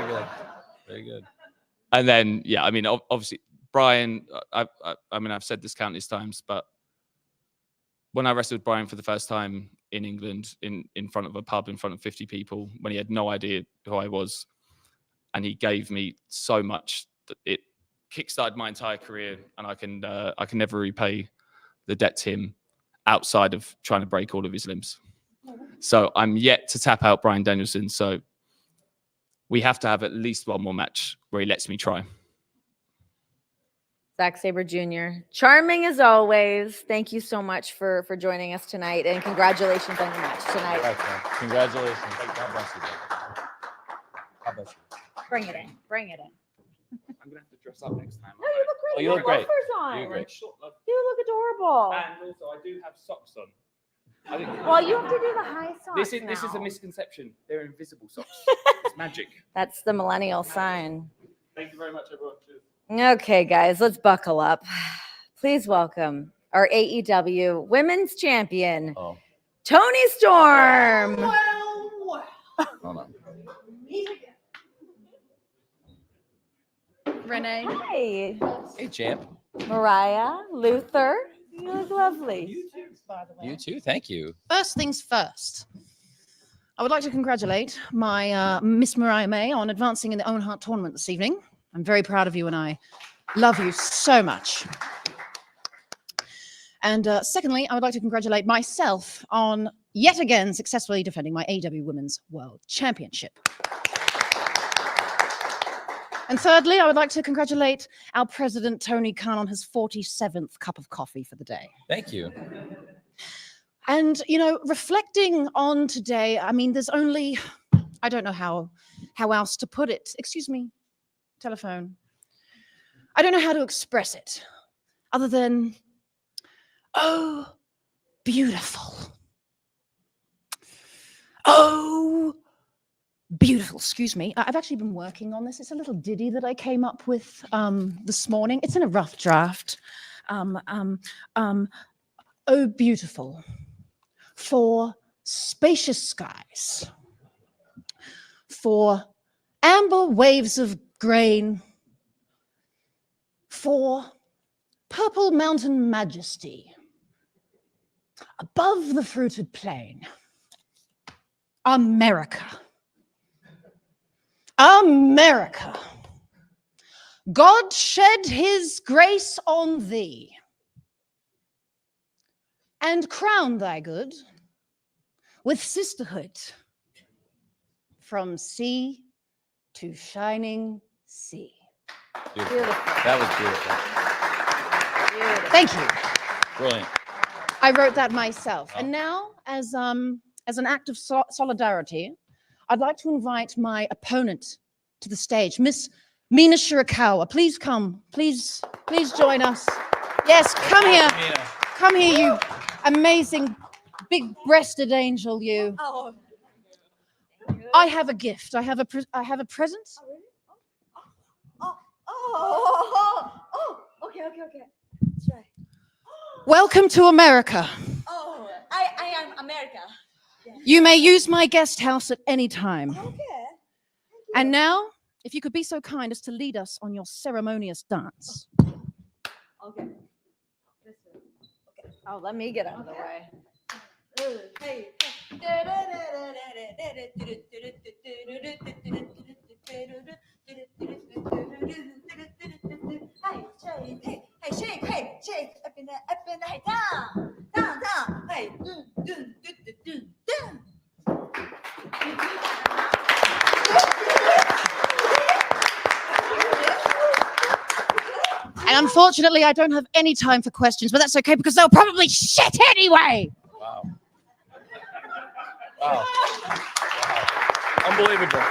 good. Very good. And then, obviously, Brian, I've said this countless times, but when I wrestled Brian for the first time in England, in front of a pub, in front of 50 people, when he had no idea who I was, and he gave me so much that it kickstarted my entire career, and I can never repay the debt to him outside of trying to break all of his limbs. So I'm yet to tap out Brian Danielson. So we have to have at least one more match where he lets me try. Zack Sabre Jr., charming as always. Thank you so much for joining us tonight, and congratulations on the match tonight. Congratulations. God bless you. God bless you. Bring it in. Bring it in. I'm gonna have to dress up next time. No, you look great. Oh, you look great. On. You look great. You look adorable. And also, I do have socks on. Well, you have to do the high socks. This is now. a misconception. They're invisible socks. It's magic. That's the millennial sign. Thank you very much, everyone. Cheers. Okay, guys, let's buckle up. Please welcome our AEW Women's Champion, Toni Storm. Hold on. Renee. Hi. Hey, champ. Mariah, Luther. You look lovely. You too. Thank you. First things first. I would like to congratulate my Miss Mariah May on advancing in the Owen Hart tournament this evening. I'm very proud of you, and I love you so much. And secondly, I would like to congratulate myself on yet again successfully defending my AEW Women's World Championship. And thirdly, I would like to congratulate our president, Tony Khan, on his 47th cup of coffee for the day. Thank you. And, reflecting on today, I mean, there's only, I don't know how else to put it. Excuse me, telephone. I don't know how to express it other than, oh, beautiful. Oh, beautiful. Excuse me. I've actually been working on this. It's a little ditty that I came up with this morning. It's in a rough draft. Oh, beautiful. For spacious skies. For amber waves of grain. For purple mountain majesty. Above the fruited plain. America. America, God shed his grace on thee and crown thy good with sisterhood from sea to shining sea. Beautiful. That was beautiful. Thank you. Brilliant. I wrote that myself. And now, as an act of solidarity, I'd like to invite my opponent to the stage, Miss Mina Shirakawa. Please come. Please join us. Yes, come here. Come here, you amazing, big-breasted angel, you. Oh. I have a gift. I have a present. Okay. That's right. Welcome to America. Oh, I am America. You may use my guest house at any time. Okay. And now, if you could be so kind as to lead us on your ceremonious dance. Okay. Oh, let me get out of the way. Hey. Hey, shake, up in the, hey, down, hey, And unfortunately, I don't have any time for questions, but that's okay because they'll probably shit anyway. Wow. Wow. Unbelievable.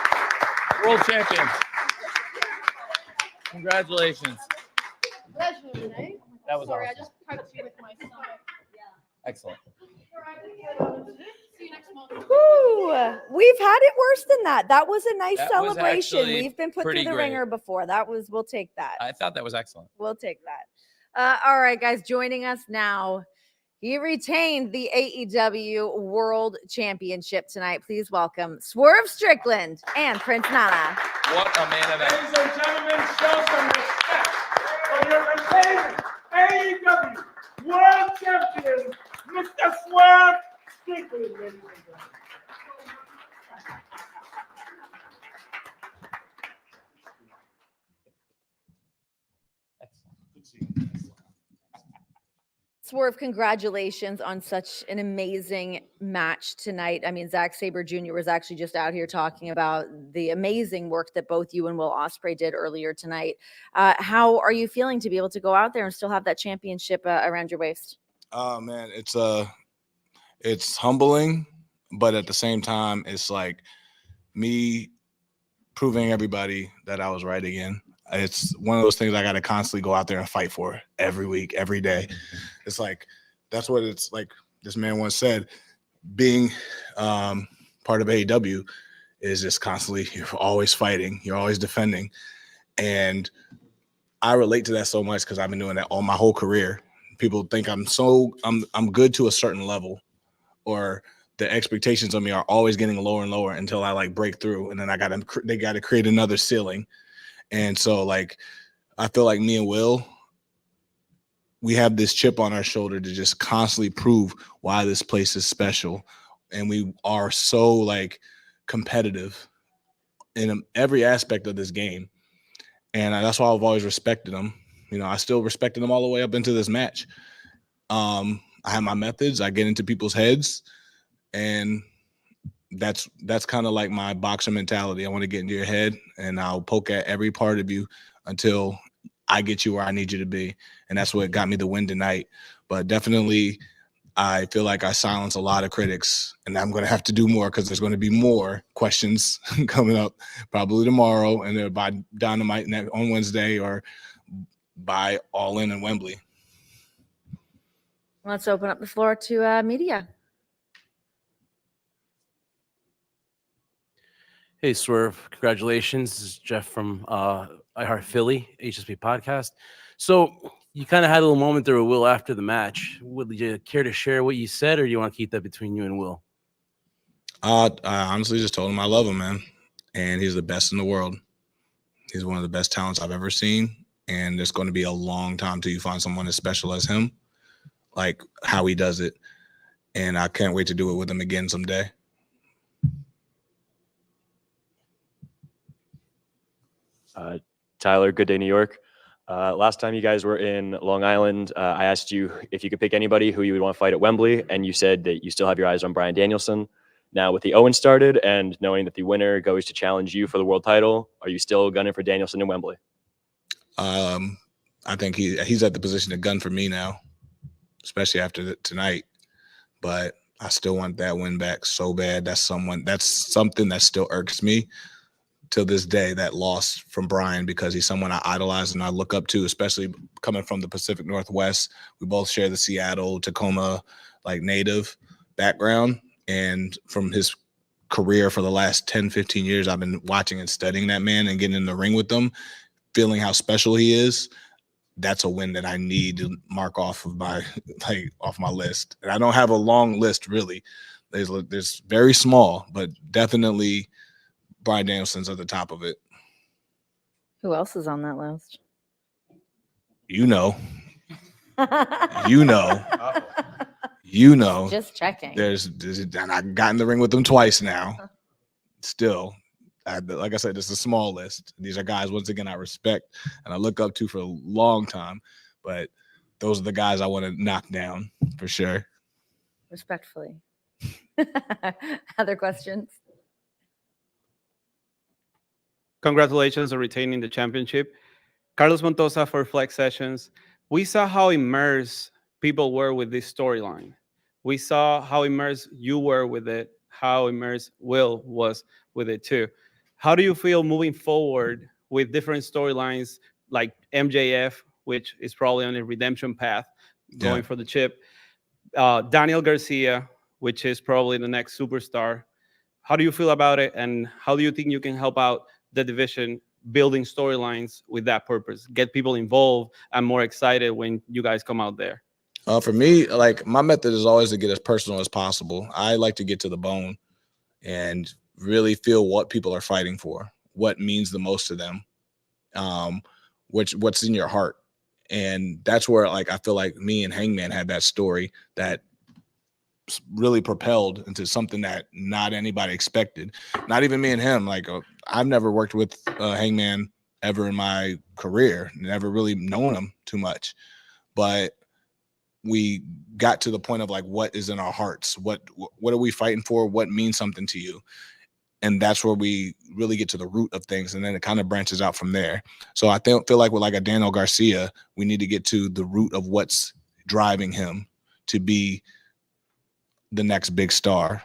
World champions. Congratulations. Pleasure, Renee. That was Sorry, awesome. I just poked you with my stomach. Excellent. See you next month. Woo! We've had it worse than that. That was a nice That was celebration. actually We've been put through pretty the great. ringer before. We'll take that. I thought that was excellent. We'll take that. All right, guys, joining us now. He retained the AEW World Championship tonight. Please welcome Swerve Strickland and Prince Nana. What a man event. Ladies and gentlemen, show some respect for your retaining AEW World Champion, Mr. Swerve Strickland, ladies and gentlemen. Swerve, congratulations on such an amazing match tonight. I mean, Zack Sabre Jr. was actually just out here talking about the amazing work that both you and Will Ospreay did earlier tonight. How are you feeling to be able to go out there and still have that championship around your waist? Oh man, it's humbling, but at the same time, it's like me proving everybody that I was right again. It's one of those things I got to constantly go out there and fight for every week, every day. It's like, that's what it's like. This man once said, being part of AEW is just constantly, you're always fighting, you're always defending. And I relate to that so much because I've been doing that all my whole career. People think I'm good to a certain level, or the expectations of me are always getting lower and lower until I like break through. And then they got to create another ceiling. And so, like, I feel like me and Will, we have this chip on our shoulder to just constantly prove why this place is special. And we are so, like, competitive in every aspect of this game. And that's why I've always respected them. You know, I still respected them all the way up into this match. I have my methods. I get into people's heads. And that's kind of like my boxer mentality. I want to get into your head and I'll poke at every part of you until I get you where I need you to be. And that's what got me the win tonight. But definitely, I feel like I silence a lot of critics, and I'm going to have to do more because there's going to be more questions coming up probably tomorrow and by Dynamite on Wednesday or by All In Wembley. Let's open up the floor to media. Hey, Swerve. Congratulations. This is Jeff from iHeart Philly, HSP Podcast. So you kind of had a little moment there with Will after the match. Would you care to share what you said, or do you want to keep that between you and Will? I honestly just told him I love him, man. And he's the best in the world. He's one of the best talents I've ever seen. And it's going to be a long time till you find someone as special as him, like how he does it. And I can't wait to do it with him again someday. Tyler, Good Day New York. Last time you guys were in Long Island, I asked you if you could pick anybody who you would want to fight at Wembley, and you said that you still have your eyes on Bryan Danielson. Now with the Owen started and knowing that the winner goes to challenge you for the world title, are you still gunning for Danielson in Wembley? I think he's at the position to gun for me now. especially after tonight. But I still want that win back so bad. That's something that still irks me till this day, that loss from Brian, because he's someone I idolize and I look up to, especially coming from the Pacific Northwest. We both share the Seattle, Tacoma, like native background. And from his career for the last 10, 15 years, I've been watching and studying that man and getting in the ring with him, feeling how special he is. That's a win that I need to mark off of my list. And I don't have a long list really. There's very small, but definitely Bryan Danielson's at the top of it. Who else is on that list? You know. You know. You know. Just checking. And I got in the ring with them twice now. Still. Like I said, it's a small list. These are guys, once again, I respect and I look up to for a long time. But those are the guys I want to knock down for sure. Respectfully. Other questions? Congratulations on retaining the championship. Carlos Montosa for Flex Sessions. We saw how immersed people were with this storyline. We saw how immersed you were with it, how immersed Will was with it too. How do you feel moving forward with different storylines like MJF, which is probably on a redemption path, going for the chip, Daniel Garcia, which is probably the next superstar? How do you feel about it, and how do you think you can help out the division building storylines with that purpose, get people involved and more excited when you guys come out there? For me, like, my method is always to get as personal as possible. I like to get to the bone and really feel what people are fighting for, what means the most to them, what's in your heart. And that's where, like, I feel like me and Hangman had that story that really propelled into something that not anybody expected. Not even me and him. Like, I've never worked with Hangman ever in my career, never really known him too much. But we got to the point of, like, what is in our hearts? What are we fighting for? What means something to you? And that's where we really get to the root of things. And then it kind of branches out from there. So I feel like with like a Daniel Garcia, we need to get to the root of what's driving him to be the next big star.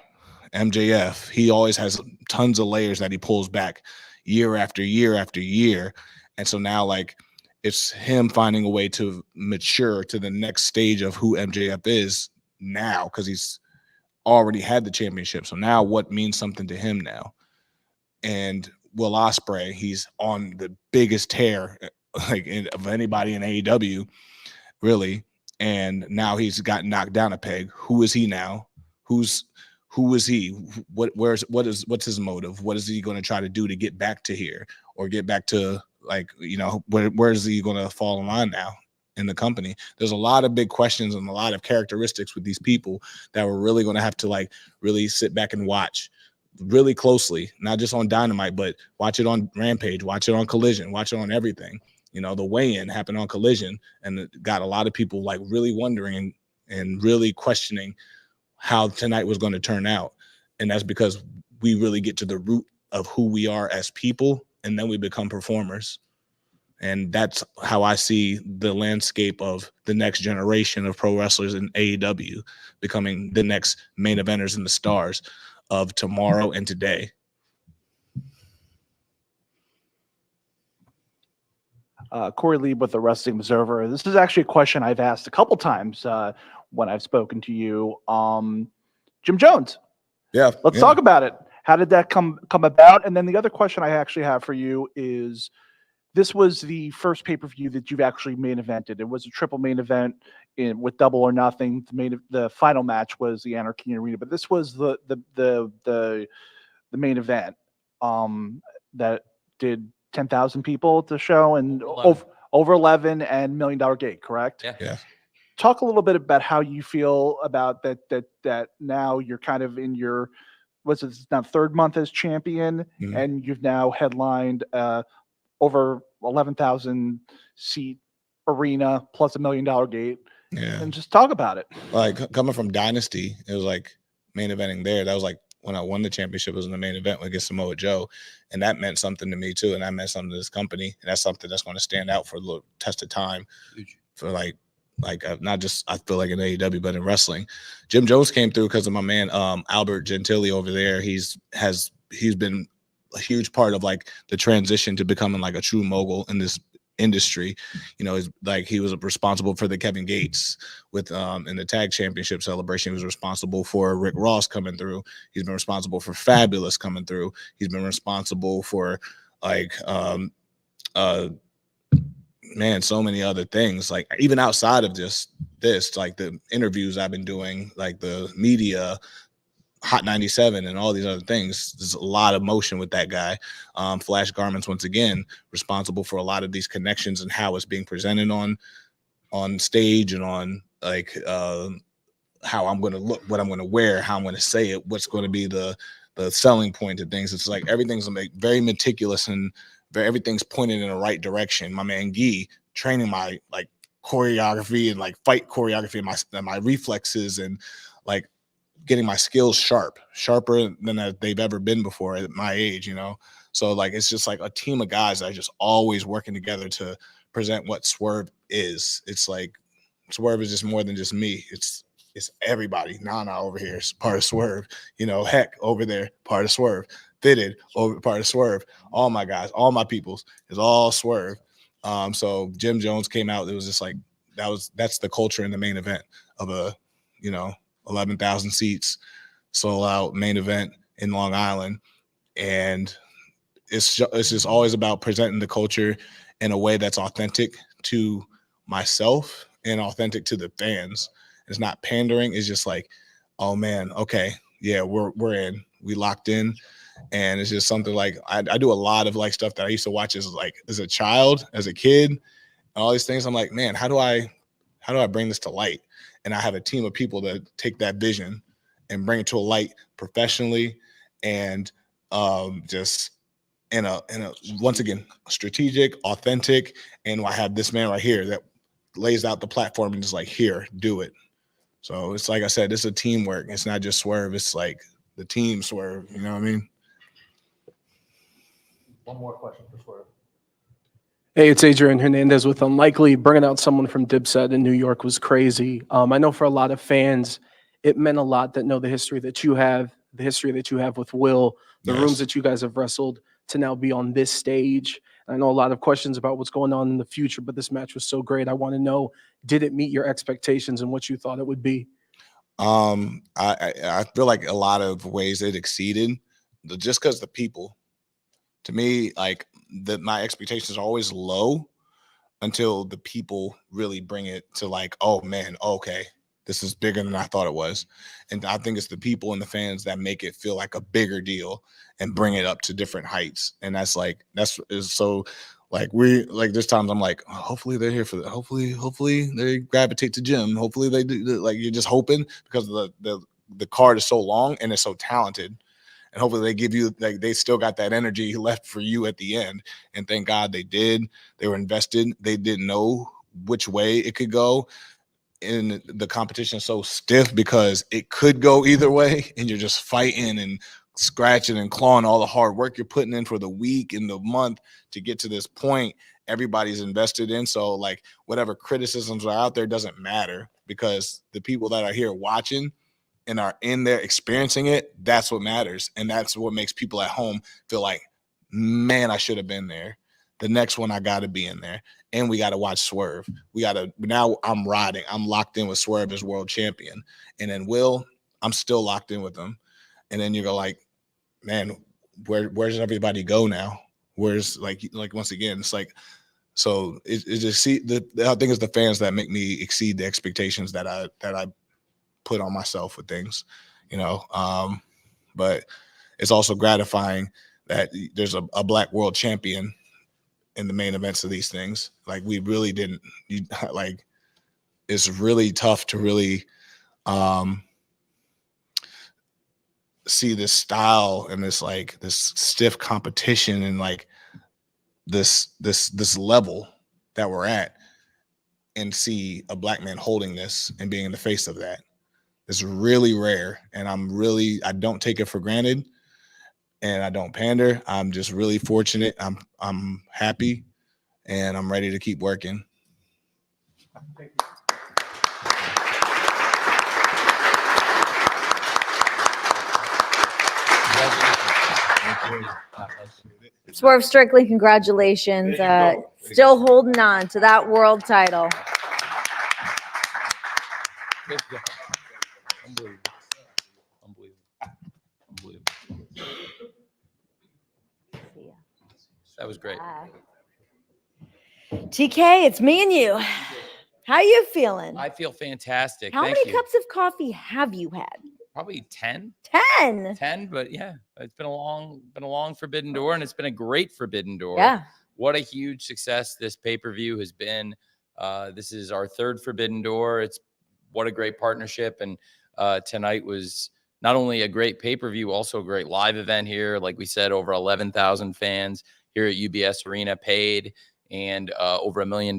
MJF, he always has tons of layers that he pulls back year after year after year. And so now, like, it's him finding a way to mature to the next stage of who MJF is now, because he's already had the championship. So now what means something to him now? And Will Ospreay, he's on the biggest tear of anybody in AEW, really. And now he's got knocked down a peg. Who is he now? Who is he? What's his motive? What is he going to try to do to get back to here, or get back to, like, you know, where is he going to fall in line now in the company? There's a lot of big questions and a lot of characteristics with these people that we're really going to have to, like, really sit back and watch really closely, not just on Dynamite, but watch it on Rampage, watch it on Collision, watch it on everything. You know, the weigh-in happened on Collision, and it got a lot of people, like, really wondering and really questioning how tonight was going to turn out. And that's because we really get to the root of who we are as people, and then we become performers. And that's how I see the landscape of the next generation of pro wrestlers in AEW becoming the next main eventers and the stars of tomorrow and today. Corey Lee with the Wrestling Observer. This is actually a question I've asked a couple times when I've spoken to you. Jim Jones. Yeah. Let's talk about it. How did that come about? And then the other question I actually have for you is, this was the first pay-per-view that you've actually main evented. It was a triple main event with Double or Nothing. The final match was the Anarchy Arena, but this was the main event that did 10,000 people at the show and over 11 and $1 Million Gate, correct? Yeah. Talk a little bit about how you feel about that now you're kind of in your, what's it now, third month as champion, and you've now headlined over 11,000 seat arena plus $1 Million Gate. Yeah. And just talk about it. Like, coming from Dynasty, it was like main eventing there. That was like when I won the championship, it was in the main event against Samoa Joe. And that meant something to me too. And that meant something to this company. And that's something that's going to stand out for a little test of time for, like, like not just I feel like in AEW, but in wrestling. Jim Jones came through because of my man Albert Gentili over there. He's been a huge part of like the transition to becoming like a true mogul in this industry. You know, like he was responsible for the Kevin Gates with in the tag championship celebration. He was responsible for Rick Ross coming through. He's been responsible for Fabulous coming through. He's been responsible for like man, so many other things, like even outside of just this, like the interviews I've been doing, like the media, Hot 97 and all these other things. There's a lot of motion with that guy. Flash Garments, once again, responsible for a lot of these connections and how it's being presented on stage and on like how I'm going to look, what I'm going to wear, how I'm going to say it, what's going to be the selling point of things. It's like everything's like very meticulous and everything's pointed in the right direction. My man Guy training my like choreography and like fight choreography and my reflexes and like getting my skills sharper than they've ever been before at my age, you know? So like, it's just like a team of guys that are just always working together to present what Swerve is. It's like, Swerve is just more than just me. It's everybody. Nana over here is part of Swerve, you know, Heck over there, part of Swerve, Fitted over part of Swerve. All my guys, all my peoples is all Swerve. So Jim Jones came out. It was just like, that's the culture in the main event of a, you know, 11,000 seats, sold out main event in Long Island. And it's just always about presenting the culture in a way that's authentic to myself and authentic to the fans. It's not pandering. It's just like, oh man, okay, yeah, we're in, we locked in. And it's just something like I do a lot of like stuff that I used to watch as a child, as a kid, and all these things. I'm like, man, how do I bring this to light? And I have a team of people that take that vision and bring it to a light professionally and just in a once again strategic, authentic. And I have this man right here that lays out the platform and just like, here, do it. So it's like I said, it's a teamwork. It's not just Swerve. It's like the team Swerve. You know what I mean? One more question for Swerve. Hey, it's Adrian Hernandez with Unlikely. Bringing out someone from Dipset in New York was crazy. I know for a lot of fans, it meant a lot that know the history that you have with Will, the rooms that you guys have wrestled to now be on this stage. I know a lot of questions about what's going on in the future, but this match was so great. I want to know, did it meet your expectations and what you thought it would be? I feel like a lot of ways it exceeded, just because the people. To me, like my expectations are always low until the people really bring it to like, oh man, okay, this is bigger than I thought it was. And I think it's the people and the fans that make it feel like a bigger deal and bring it up to different heights. And that's so like there's times I'm like, oh, hopefully they're here for that. Hopefully they gravitate to Jim. Hopefully they do, like you're just hoping because the card is so long and it's so talented. And hopefully they give you, like, they still got that energy left for you at the end. And thank God they did. They were invested. They didn't know which way it could go. And the competition is so stiff because it could go either way. And you're just fighting and scratching and clawing all the hard work you're putting in for the week and the month to get to this point. Everybody's invested in. So like whatever criticisms are out there doesn't matter because the people that are here watching and are in there experiencing it, that's what matters. And that's what makes people at home feel like, man, I should have been there. The next one, I got to be in there. And we got to watch Swerve. Now I'm riding. I'm locked in with Swerve as world champion. And then Will, I'm still locked in with him. And then you go like, man, where's everybody go now? Where's like once again, it's like, so it just I think it's the fans that make me exceed the expectations that I put on myself with things, you know. But it's also gratifying that there's a black world champion in the main events of these things. Like we really didn't like, it's really tough to really see this style and this like this stiff competition and like this level that we're at and see a black man holding this and being in the face of that. It's really rare, and I don't take it for granted, and I don't pander. I'm just really fortunate. I'm happy, and I'm ready to keep working. Thank you. Swerve Strickland, congratulations. Still holding on to that world title. That was great. TK, it's me and you. How you feeling? I feel fantastic. How Thank many you. cups of coffee have you had? Probably 10. 10. 10, but yeah, it's been a long Forbidden Door, and it's been a great Forbidden Door. Yeah. What a huge success this pay-per-view has been. This is our third Forbidden Door. It's what a great partnership. And tonight was not only a great pay-per-view, also a great live event here. Like we said, over 11,000 fans here at UBS Arena paid, and over $1 million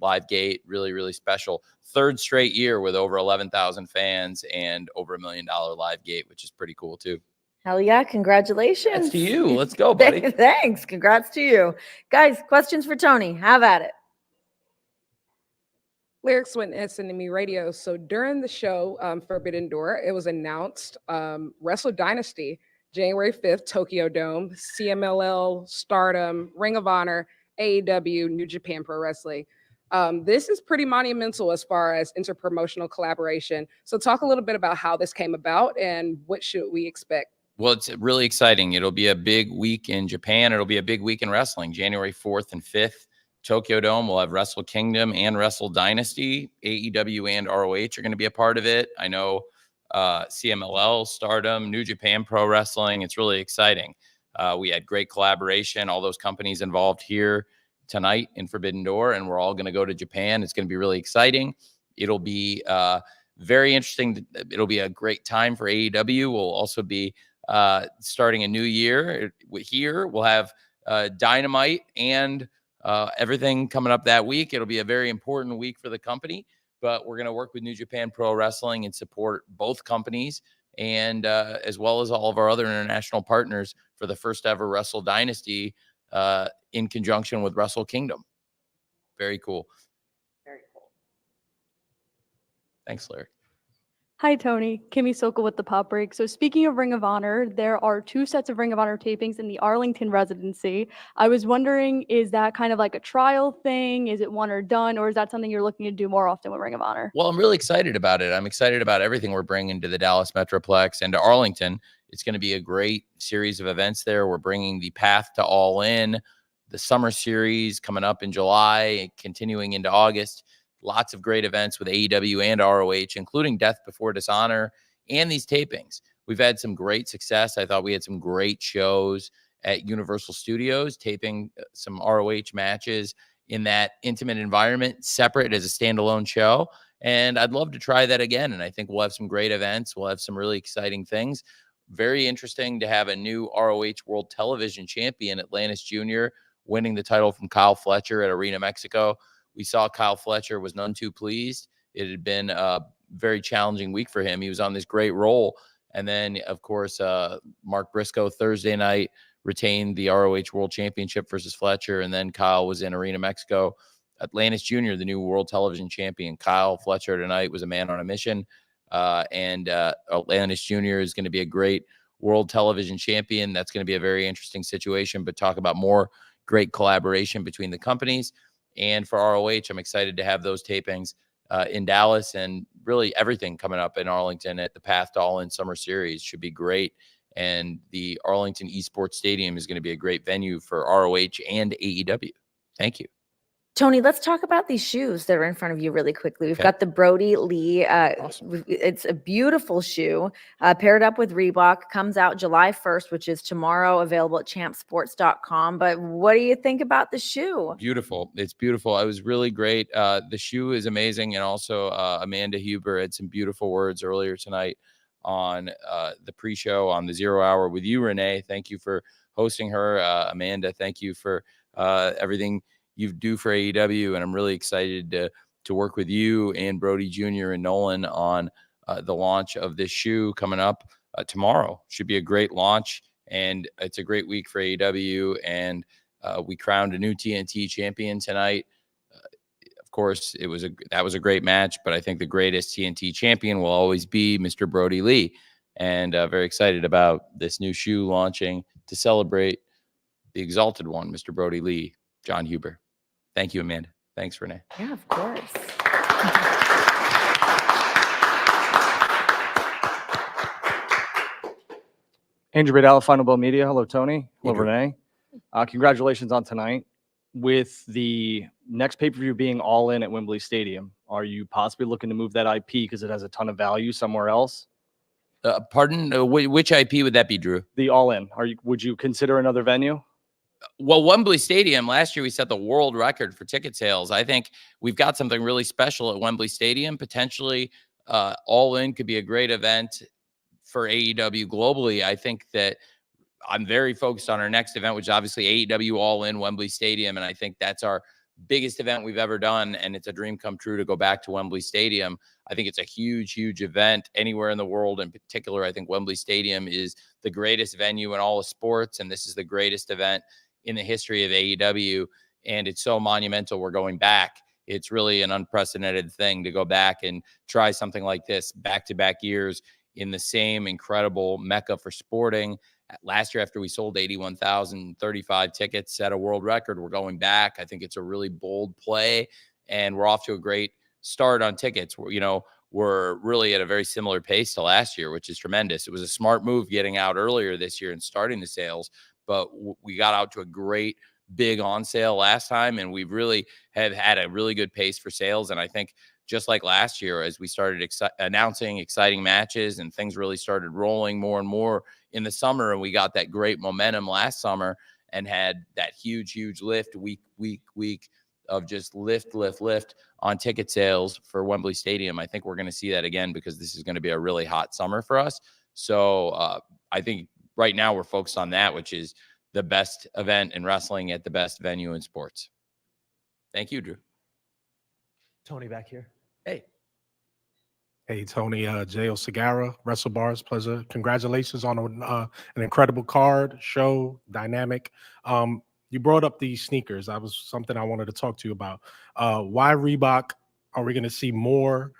live gate. Really, really special. Third straight year with over 11,000 fans and over $1 million live gate, which is pretty cool too. Hell yeah, congratulations. That's to you. Let's go, buddy. Thanks. Congrats to you. Guys, questions for Tony. Have at it. Lyrics went SNME Radio. So during the show, Forbidden Door, it was announced Wrestle Dynasty, January 5th, Tokyo Dome, CMLL, Stardom, Ring of Honor, AEW, New Japan Pro Wrestling. This is pretty monumental as far as interpromotional collaboration. So talk a little bit about how this came about and what should we expect? Well, it's really exciting. It'll be a big week in Japan. It'll be a big week in wrestling, January 4th and 5th. Tokyo Dome will have Wrestle Kingdom and Wrestle Dynasty. AEW and ROH are going to be a part of it. I know CMLL, Stardom, New Japan Pro Wrestling. It's really exciting. We had great collaboration, all those companies involved here tonight in Forbidden Door, and we're all going to go to Japan. It's going to be really exciting. It'll be very interesting. It'll be a great time for AEW. We'll also be starting a new year here. We'll have Dynamite and everything coming up that week. It'll be a very important week for the company, but we're going to work with New Japan Pro Wrestling and support both companies, and as well as all of our other international partners for the first ever Wrestle Dynasty in conjunction with Wrestle Kingdom. Very cool. Very cool. Thanks, Larry. Hi, Tony. Kimmy Sokol with the Pop Break. So speaking of Ring of Honor, there are 2 sets of Ring of Honor tapings in the Arlington residency. I was wondering, is that kind of like a trial thing? Is it one or done? Or is that something you're looking to do more often with Ring of Honor? Well, I'm really excited about it. I'm excited about everything we're bringing to the Dallas Metroplex and to Arlington. It's going to be a great series of events there. We're bringing the Path to All In, the Summer Series coming up in July, continuing into August. Lots of great events with AEW and ROH, including Death Before Dishonor and these tapings. We've had some great success. I thought we had some great shows at Universal Studios, taping some ROH matches in that intimate environment, separate as a standalone show. And I'd love to try that again. And I think we'll have some great events. We'll have some really exciting things. Very interesting to have a new ROH World Television Champion, Atlantis Jr., winning the title from Kyle Fletcher at Arena Mexico. We saw Kyle Fletcher was none too pleased. It had been a very challenging week for him. He was on this great roll. And then, of course, Mark Briscoe Thursday night retained the ROH World Championship versus Fletcher. And then Kyle was in Arena Mexico. Atlantis Jr., the new World Television Champion. Kyle Fletcher tonight was a man on a mission. And Atlantis Jr. is going to be a great World Television Champion. That's going to be a very interesting situation. But talk about more great collaboration between the companies. And for ROH, I'm excited to have those tapings in Dallas, and really everything coming up in Arlington at the Path to All In Summer Series should be great. And the Arlington Esports Stadium is going to be a great venue for ROH and AEW. Thank you. Tony, let's talk about these shoes that are in front of you really quickly. We've Okay. got the Brody Lee. Awesome. It's a beautiful shoe, paired up with Reebok. Comes out July 1st, which is tomorrow, available at champsports.com. But what do you think about the shoe? Beautiful. It's beautiful. It was really great. The shoe is amazing. And also Amanda Huber had some beautiful words earlier tonight on the pre-show on the 0 Hour with you, Renee. Thank you for hosting her. Amanda, thank you for everything you do for AEW. And I'm really excited to work with you and Brody Jr. and Nolan on the launch of this shoe coming up tomorrow. Should be a great launch. And it's a great week for AEW. And we crowned a new TNT champion tonight. Of course, that was a great match, but I think the greatest TNT champion will always be Mr. Brody Lee. And very excited about this new shoe launching to celebrate the exalted one, Mr. Brody Lee, John Huber. Thank you, Amanda. Thanks, Renee. Yeah, of course. Andrew Badal, Final Bell Media. Hello, Tony. Hello, Andrew. Renee. Congratulations on tonight. With the next pay-per-view being all in at Wembley Stadium, are you possibly looking to move that IP because it has a ton of value somewhere else? Pardon? Which IP would that be, Drew? The all in. Would you consider another venue? Well, Wembley Stadium, last year we set the world record for ticket sales. I think we've got something really special at Wembley Stadium. Potentially, all in could be a great event for AEW globally. I think that I'm very focused on our next event, which is obviously AEW All In Wembley Stadium. And I think that's our biggest event we've ever done. And it's a dream come true to go back to Wembley Stadium. I think it's a huge, huge event anywhere in the world. In particular, I think Wembley Stadium is the greatest venue in all of sports. And this is the greatest event in the history of AEW. And it's so monumental. We're going back. It's really an unprecedented thing to go back and try something like this back-to-back years in the same incredible mecca for sporting. Last year, after we sold 81,035 tickets, set a world record. We're going back. I think it's a really bold play, and we're off to a great start on tickets. We're really at a very similar pace to last year, which is tremendous. It was a smart move getting out earlier this year and starting the sales, but we got out to a great big on sale last time, and we really have had a really good pace for sales. And I think just like last year, as we started announcing exciting matches and things really started rolling more and more in the summer, and we got that great momentum last summer and had that huge, huge lift week of just lift on ticket sales for Wembley Stadium. I think we're going to see that again because this is going to be a really hot summer for us. So I think right now we're focused on that, which is the best event in wrestling at the best venue in sports. Thank you, Drew. Tony back here. Hey, Tony, J.O. Segura, Wrestle Bars, pleasure. Congratulations on an incredible card, show, dynamic. You brought up these sneakers. That was something I wanted to talk to you about. Why Reebok? Are we going to see more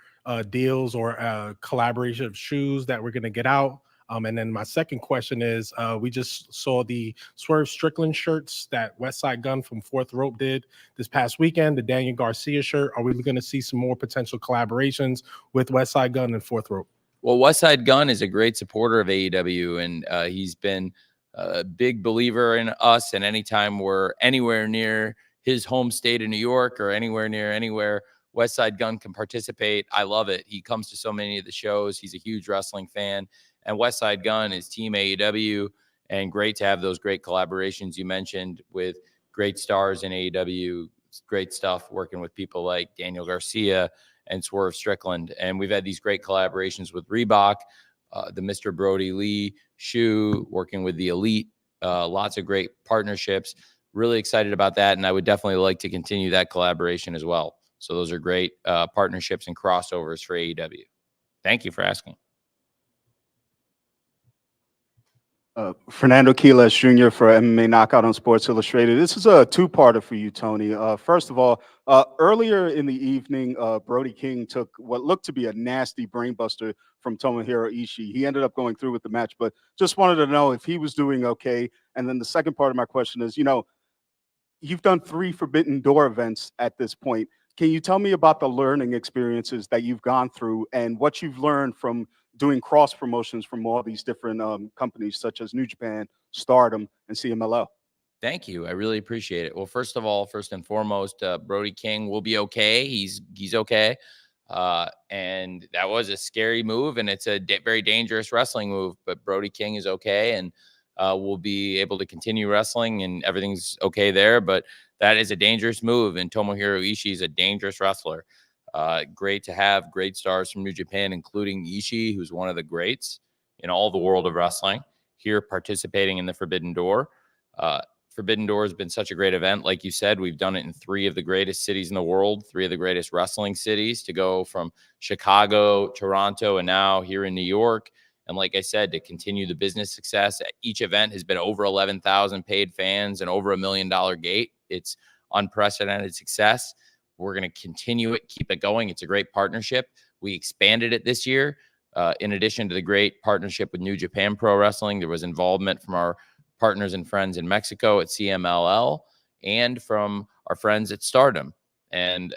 deals or collaboration of shoes that we're going to get out? And then my second question is, we just saw the Swerve Strickland shirts that Westside Gunn from Fourth Rope did this past weekend, the Daniel Garcia shirt. Are we going to see some more potential collaborations with Westside Gunn and Fourth Rope? Well, Westside Gunn is a great supporter of AEW, and he's been a big believer in us. And anytime we're anywhere near his home state of New York or anywhere Westside Gunn can participate, I love it. He comes to so many of the shows. He's a huge wrestling fan. And Westside Gunn is Team AEW, and great to have those great collaborations you mentioned with great stars in AEW. It's great stuff working with people like Daniel Garcia and Swerve Strickland. And we've had these great collaborations with Reebok, the Mr. Brody Lee shoe, working with the Elite, lots of great partnerships. Really excited about that, and I would definitely like to continue that collaboration as well. So those are great partnerships and crossovers for AEW. Thank you for asking. Fernando Quiles Jr. for MMA Knockout on Sports Illustrated. This is a two-parter for you, Tony. First of all, earlier in the evening, Brody King took what looked to be a nasty brainbuster from Tomohiro Ishii. He ended up going through with the match, but just wanted to know if he was doing okay. And then the second part of my question is, you've done 3 Forbidden Door events at this point. Can you tell me about the learning experiences that you've gone through and what you've learned from doing cross promotions from all these different companies such as New Japan, Stardom, and CMLL? Thank you. I really appreciate it. Well, first and foremost, Brody King will be okay. He's okay. And that was a scary move, and it's a very dangerous wrestling move, but Brody King is okay, and we'll be able to continue wrestling, and everything's okay there. But that is a dangerous move, and Tomohiro Ishii is a dangerous wrestler. Great to have great stars from New Japan, including Ishii, who's one of the greats in all the world of wrestling, here participating in the Forbidden Door. Forbidden Door has been such a great event. Like you said, we've done it in 3 of the greatest cities in the world, 3 of the greatest wrestling cities, to go from Chicago, Toronto, and now here in New York. And like I said, to continue the business success, each event has been over 11,000 paid fans and over $1 million gate. It's unprecedented success. We're going to continue it, keep it going. It's a great partnership. We expanded it this year. In addition to the great partnership with New Japan Pro Wrestling, there was involvement from our partners and friends in Mexico at CMLL and from our friends at Stardom, and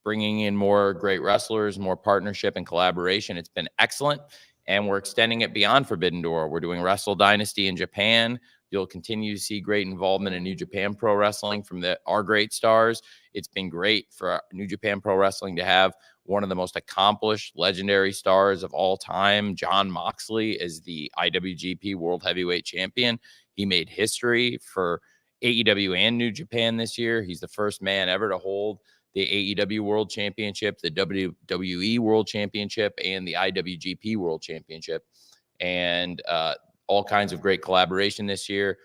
bringing in more great wrestlers, more partnership and collaboration. It's been excellent. And we're extending it beyond Forbidden Door. We're doing Wrestle Dynasty in Japan. You'll continue to see great involvement in New Japan Pro Wrestling from our great stars. It's been great for New Japan Pro Wrestling to have one of the most accomplished, legendary stars of all time, Jon Moxley, as the IWGP World Heavyweight Champion. He made history for AEW and New Japan this year. He's the first man ever to hold the AEW World Championship, the WWE World Championship, and the IWGP World Championship. And all kinds of great collaboration this year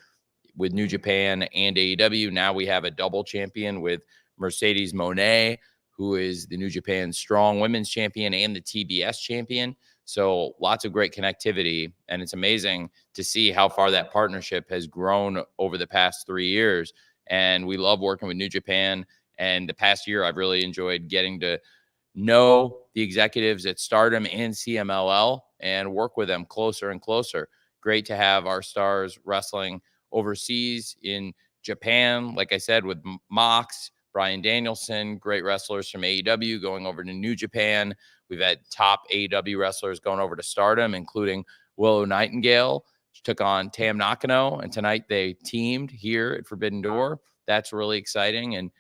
with New Japan and AEW. Now we have a double champion with Mercedes Moné, who is the New Japan Strong Women's Champion and the TBS Champion. So lots of great connectivity. And it's amazing to see how far that partnership has grown over the past 3 years. And we love working with New Japan. And the past year, I've really enjoyed getting to know the executives at Stardom and CMLL and work with them closer and closer. Great to have our stars wrestling overseas in Japan, like I said, with Mox, Bryan Danielson, great wrestlers from AEW going over to New Japan. We've had top AEW wrestlers going over to Stardom, including Willow Nightingale. She took on Tam Nakano, and tonight they teamed here at Forbidden Door. That's really exciting, and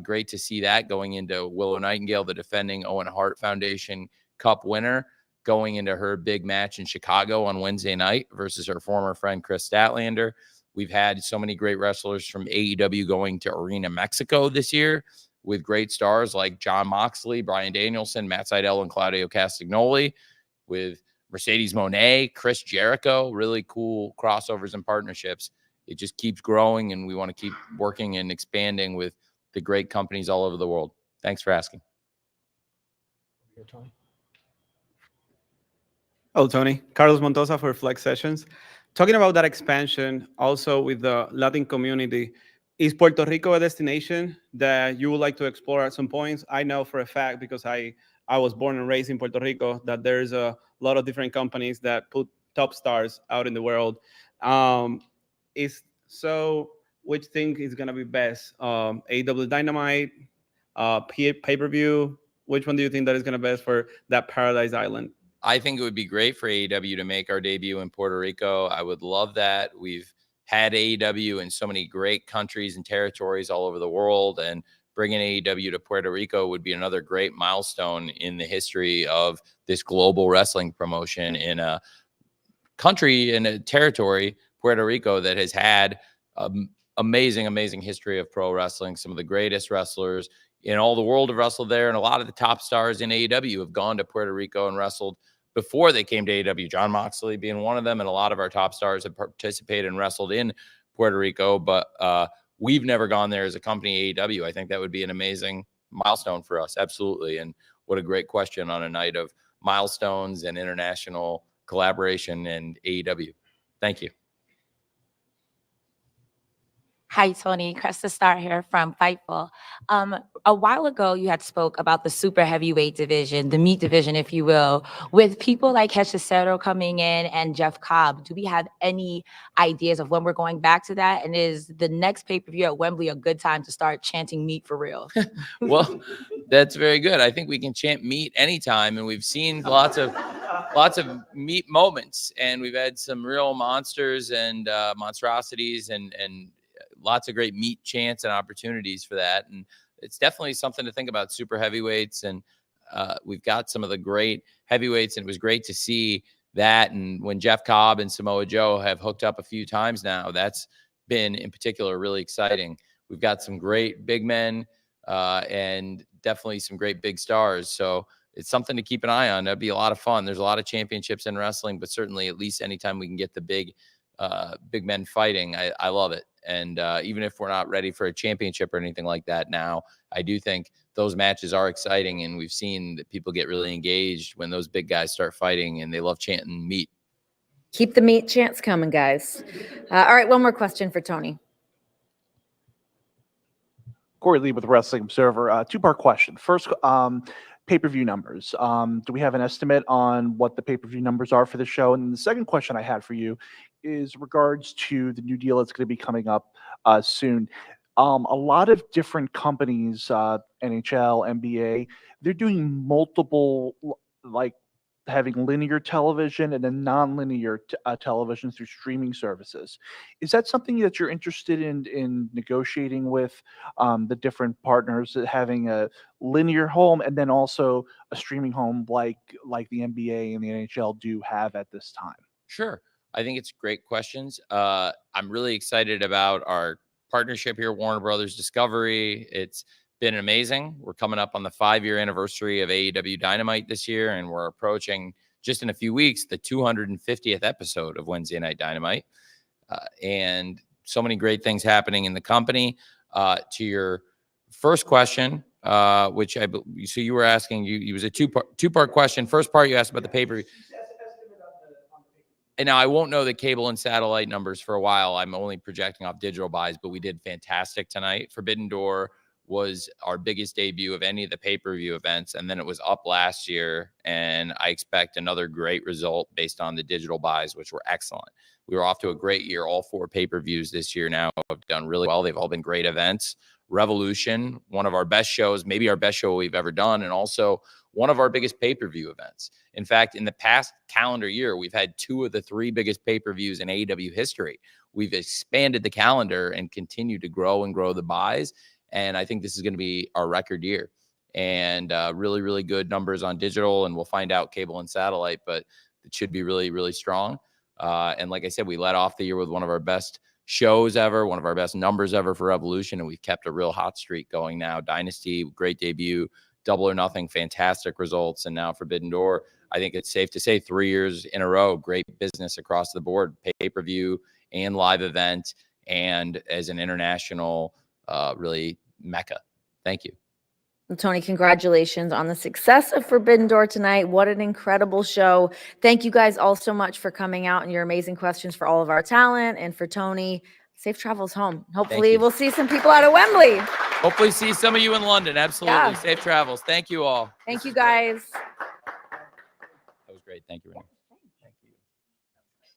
great to see that going into Willow Nightingale, the defending Owen Hart Foundation Cup winner, going into her big match in Chicago on Wednesday night versus her former friend Chris Statlander. We've had so many great wrestlers from AEW going to Arena Mexico this year with great stars like Jon Moxley, Bryan Danielson, Matt Sydal, and Claudio Castagnoli, with Mercedes Moné, Chris Jericho, really cool crossovers and partnerships. It just keeps growing, and we want to keep working and expanding with the great companies all over the world. Thanks for asking. Oh, Tony. Carlos Montosa for Flex Sessions. Talking about that expansion, also with the Latin community, is Puerto Rico a destination that you would like to explore at some points? I know for a fact, because I was born and raised in Puerto Rico, that there's a lot of different companies that put top stars out in the world. Which thing is going to be best? AEW Dynamite, pay-per-view? Which one do you think that is going to be best for that Paradise Island? I think it would be great for AEW to make our debut in Puerto Rico. I would love that. We've had AEW in so many great countries and territories all over the world, and bringing AEW to Puerto Rico would be another great milestone in the history of this global wrestling promotion in a country, in a territory, Puerto Rico, that has had amazing history of pro wrestling. Some of the greatest wrestlers in all the world have wrestled there, and a lot of the top stars in AEW have gone to Puerto Rico and wrestled before they came to AEW, Jon Moxley being one of them, and a lot of our top stars have participated and wrestled in Puerto Rico, but we've never gone there as a company, AEW. I think that would be an amazing milestone for us, absolutely, and what a great question on a night of milestones and international collaboration and AEW. Thank you. Hi, Tony. Cresta Star here from Fightful. A while ago, you had spoke about the super heavyweight division, the meat division, if you will, with people like Hechicero coming in and Jeff Cobb. Do we have any ideas of when we're going back to that? And is the next pay-per-view at Wembley a good time to start chanting meat for real? Well, that's very good. I think we can chant meat anytime, and we've seen lots of meat moments, and we've had some real monsters and monstrosities and lots of great meat chants and opportunities for that. And it's definitely something to think about, super heavyweights. And we've got some of the great heavyweights, and it was great to see that. And when Jeff Cobb and Samoa Joe have hooked up a few times now, that's been in particular really exciting. We've got some great big men and definitely some great big stars. So it's something to keep an eye on. That'd be a lot of fun. There's a lot of championships in wrestling, but certainly at least anytime we can get the big men fighting, I love it. And even if we're not ready for a championship or anything like that now, I do think those matches are exciting, and we've seen that people get really engaged when those big guys start fighting, and they love chanting meat. Keep the meat chants coming, guys. All right, one more question for Tony. Corey Lee with Wrestling Observer. Two-part question. First, pay-per-view numbers. Do we have an estimate on what the pay-per-view numbers are for the show? And the second question I had for you is regards to the new deal that's going to be coming up soon. A lot of different companies, NHL, NBA, they're doing multiple, like having linear television and then non-linear television through streaming services. Is that something that you're interested in negotiating with the different partners, having a linear home and then also a streaming home like the NBA and the NHL do have at this time? Sure. I think it's great questions. I'm really excited about our partnership here, Warner Brothers Discovery. It's been amazing. We're coming up on the 5-year anniversary of AEW Dynamite this year, and we're approaching, just in a few weeks, the 250th episode of Wednesday Night Dynamite. And so many great things happening in the company. To your first question, which so you were asking, it was a two-part question. First part, you asked about the pay-per-view. And now I won't know the cable and satellite numbers for a while. I'm only projecting off digital buys, but we did fantastic tonight. Forbidden Door was our biggest debut of any of the pay-per-view events, and then it was up last year, and I expect another great result based on the digital buys, which were excellent. We were off to a great year. All 4 pay-per-views this year now have done really well. They've all been great events. Revolution, one of our best shows, maybe our best show we've ever done, and also one of our biggest pay-per-view events. In fact, in the past calendar year, we've had 2 of the 3 biggest pay-per-views in AEW history. We've expanded the calendar and continued to grow the buys. And I think this is going to be our record year, and really, really good numbers on digital, and we'll find out cable and satellite, but it should be really, really strong. And like I said, we led off the year with one of our best shows ever, one of our best numbers ever for Evolution, and we've kept a real hot streak going now. Dynasty, great debut. Double or Nothing, fantastic results. And now Forbidden Door, I think it's safe to say 3 years in a row, great business across the board, pay-per-view and live event, and as an international really mecca. Thank you. Well, Tony, congratulations on the success of Forbidden Door tonight. What an incredible show. Thank you guys all so much for coming out and your amazing questions for all of our talent, and for Tony. Safe travels home. Hopefully we'll see some people out of Wembley. Hopefully see some of you in London. Absolutely. Yeah. Safe travels. Thank you all. Thank you guys. That was great. Thank you, Renee.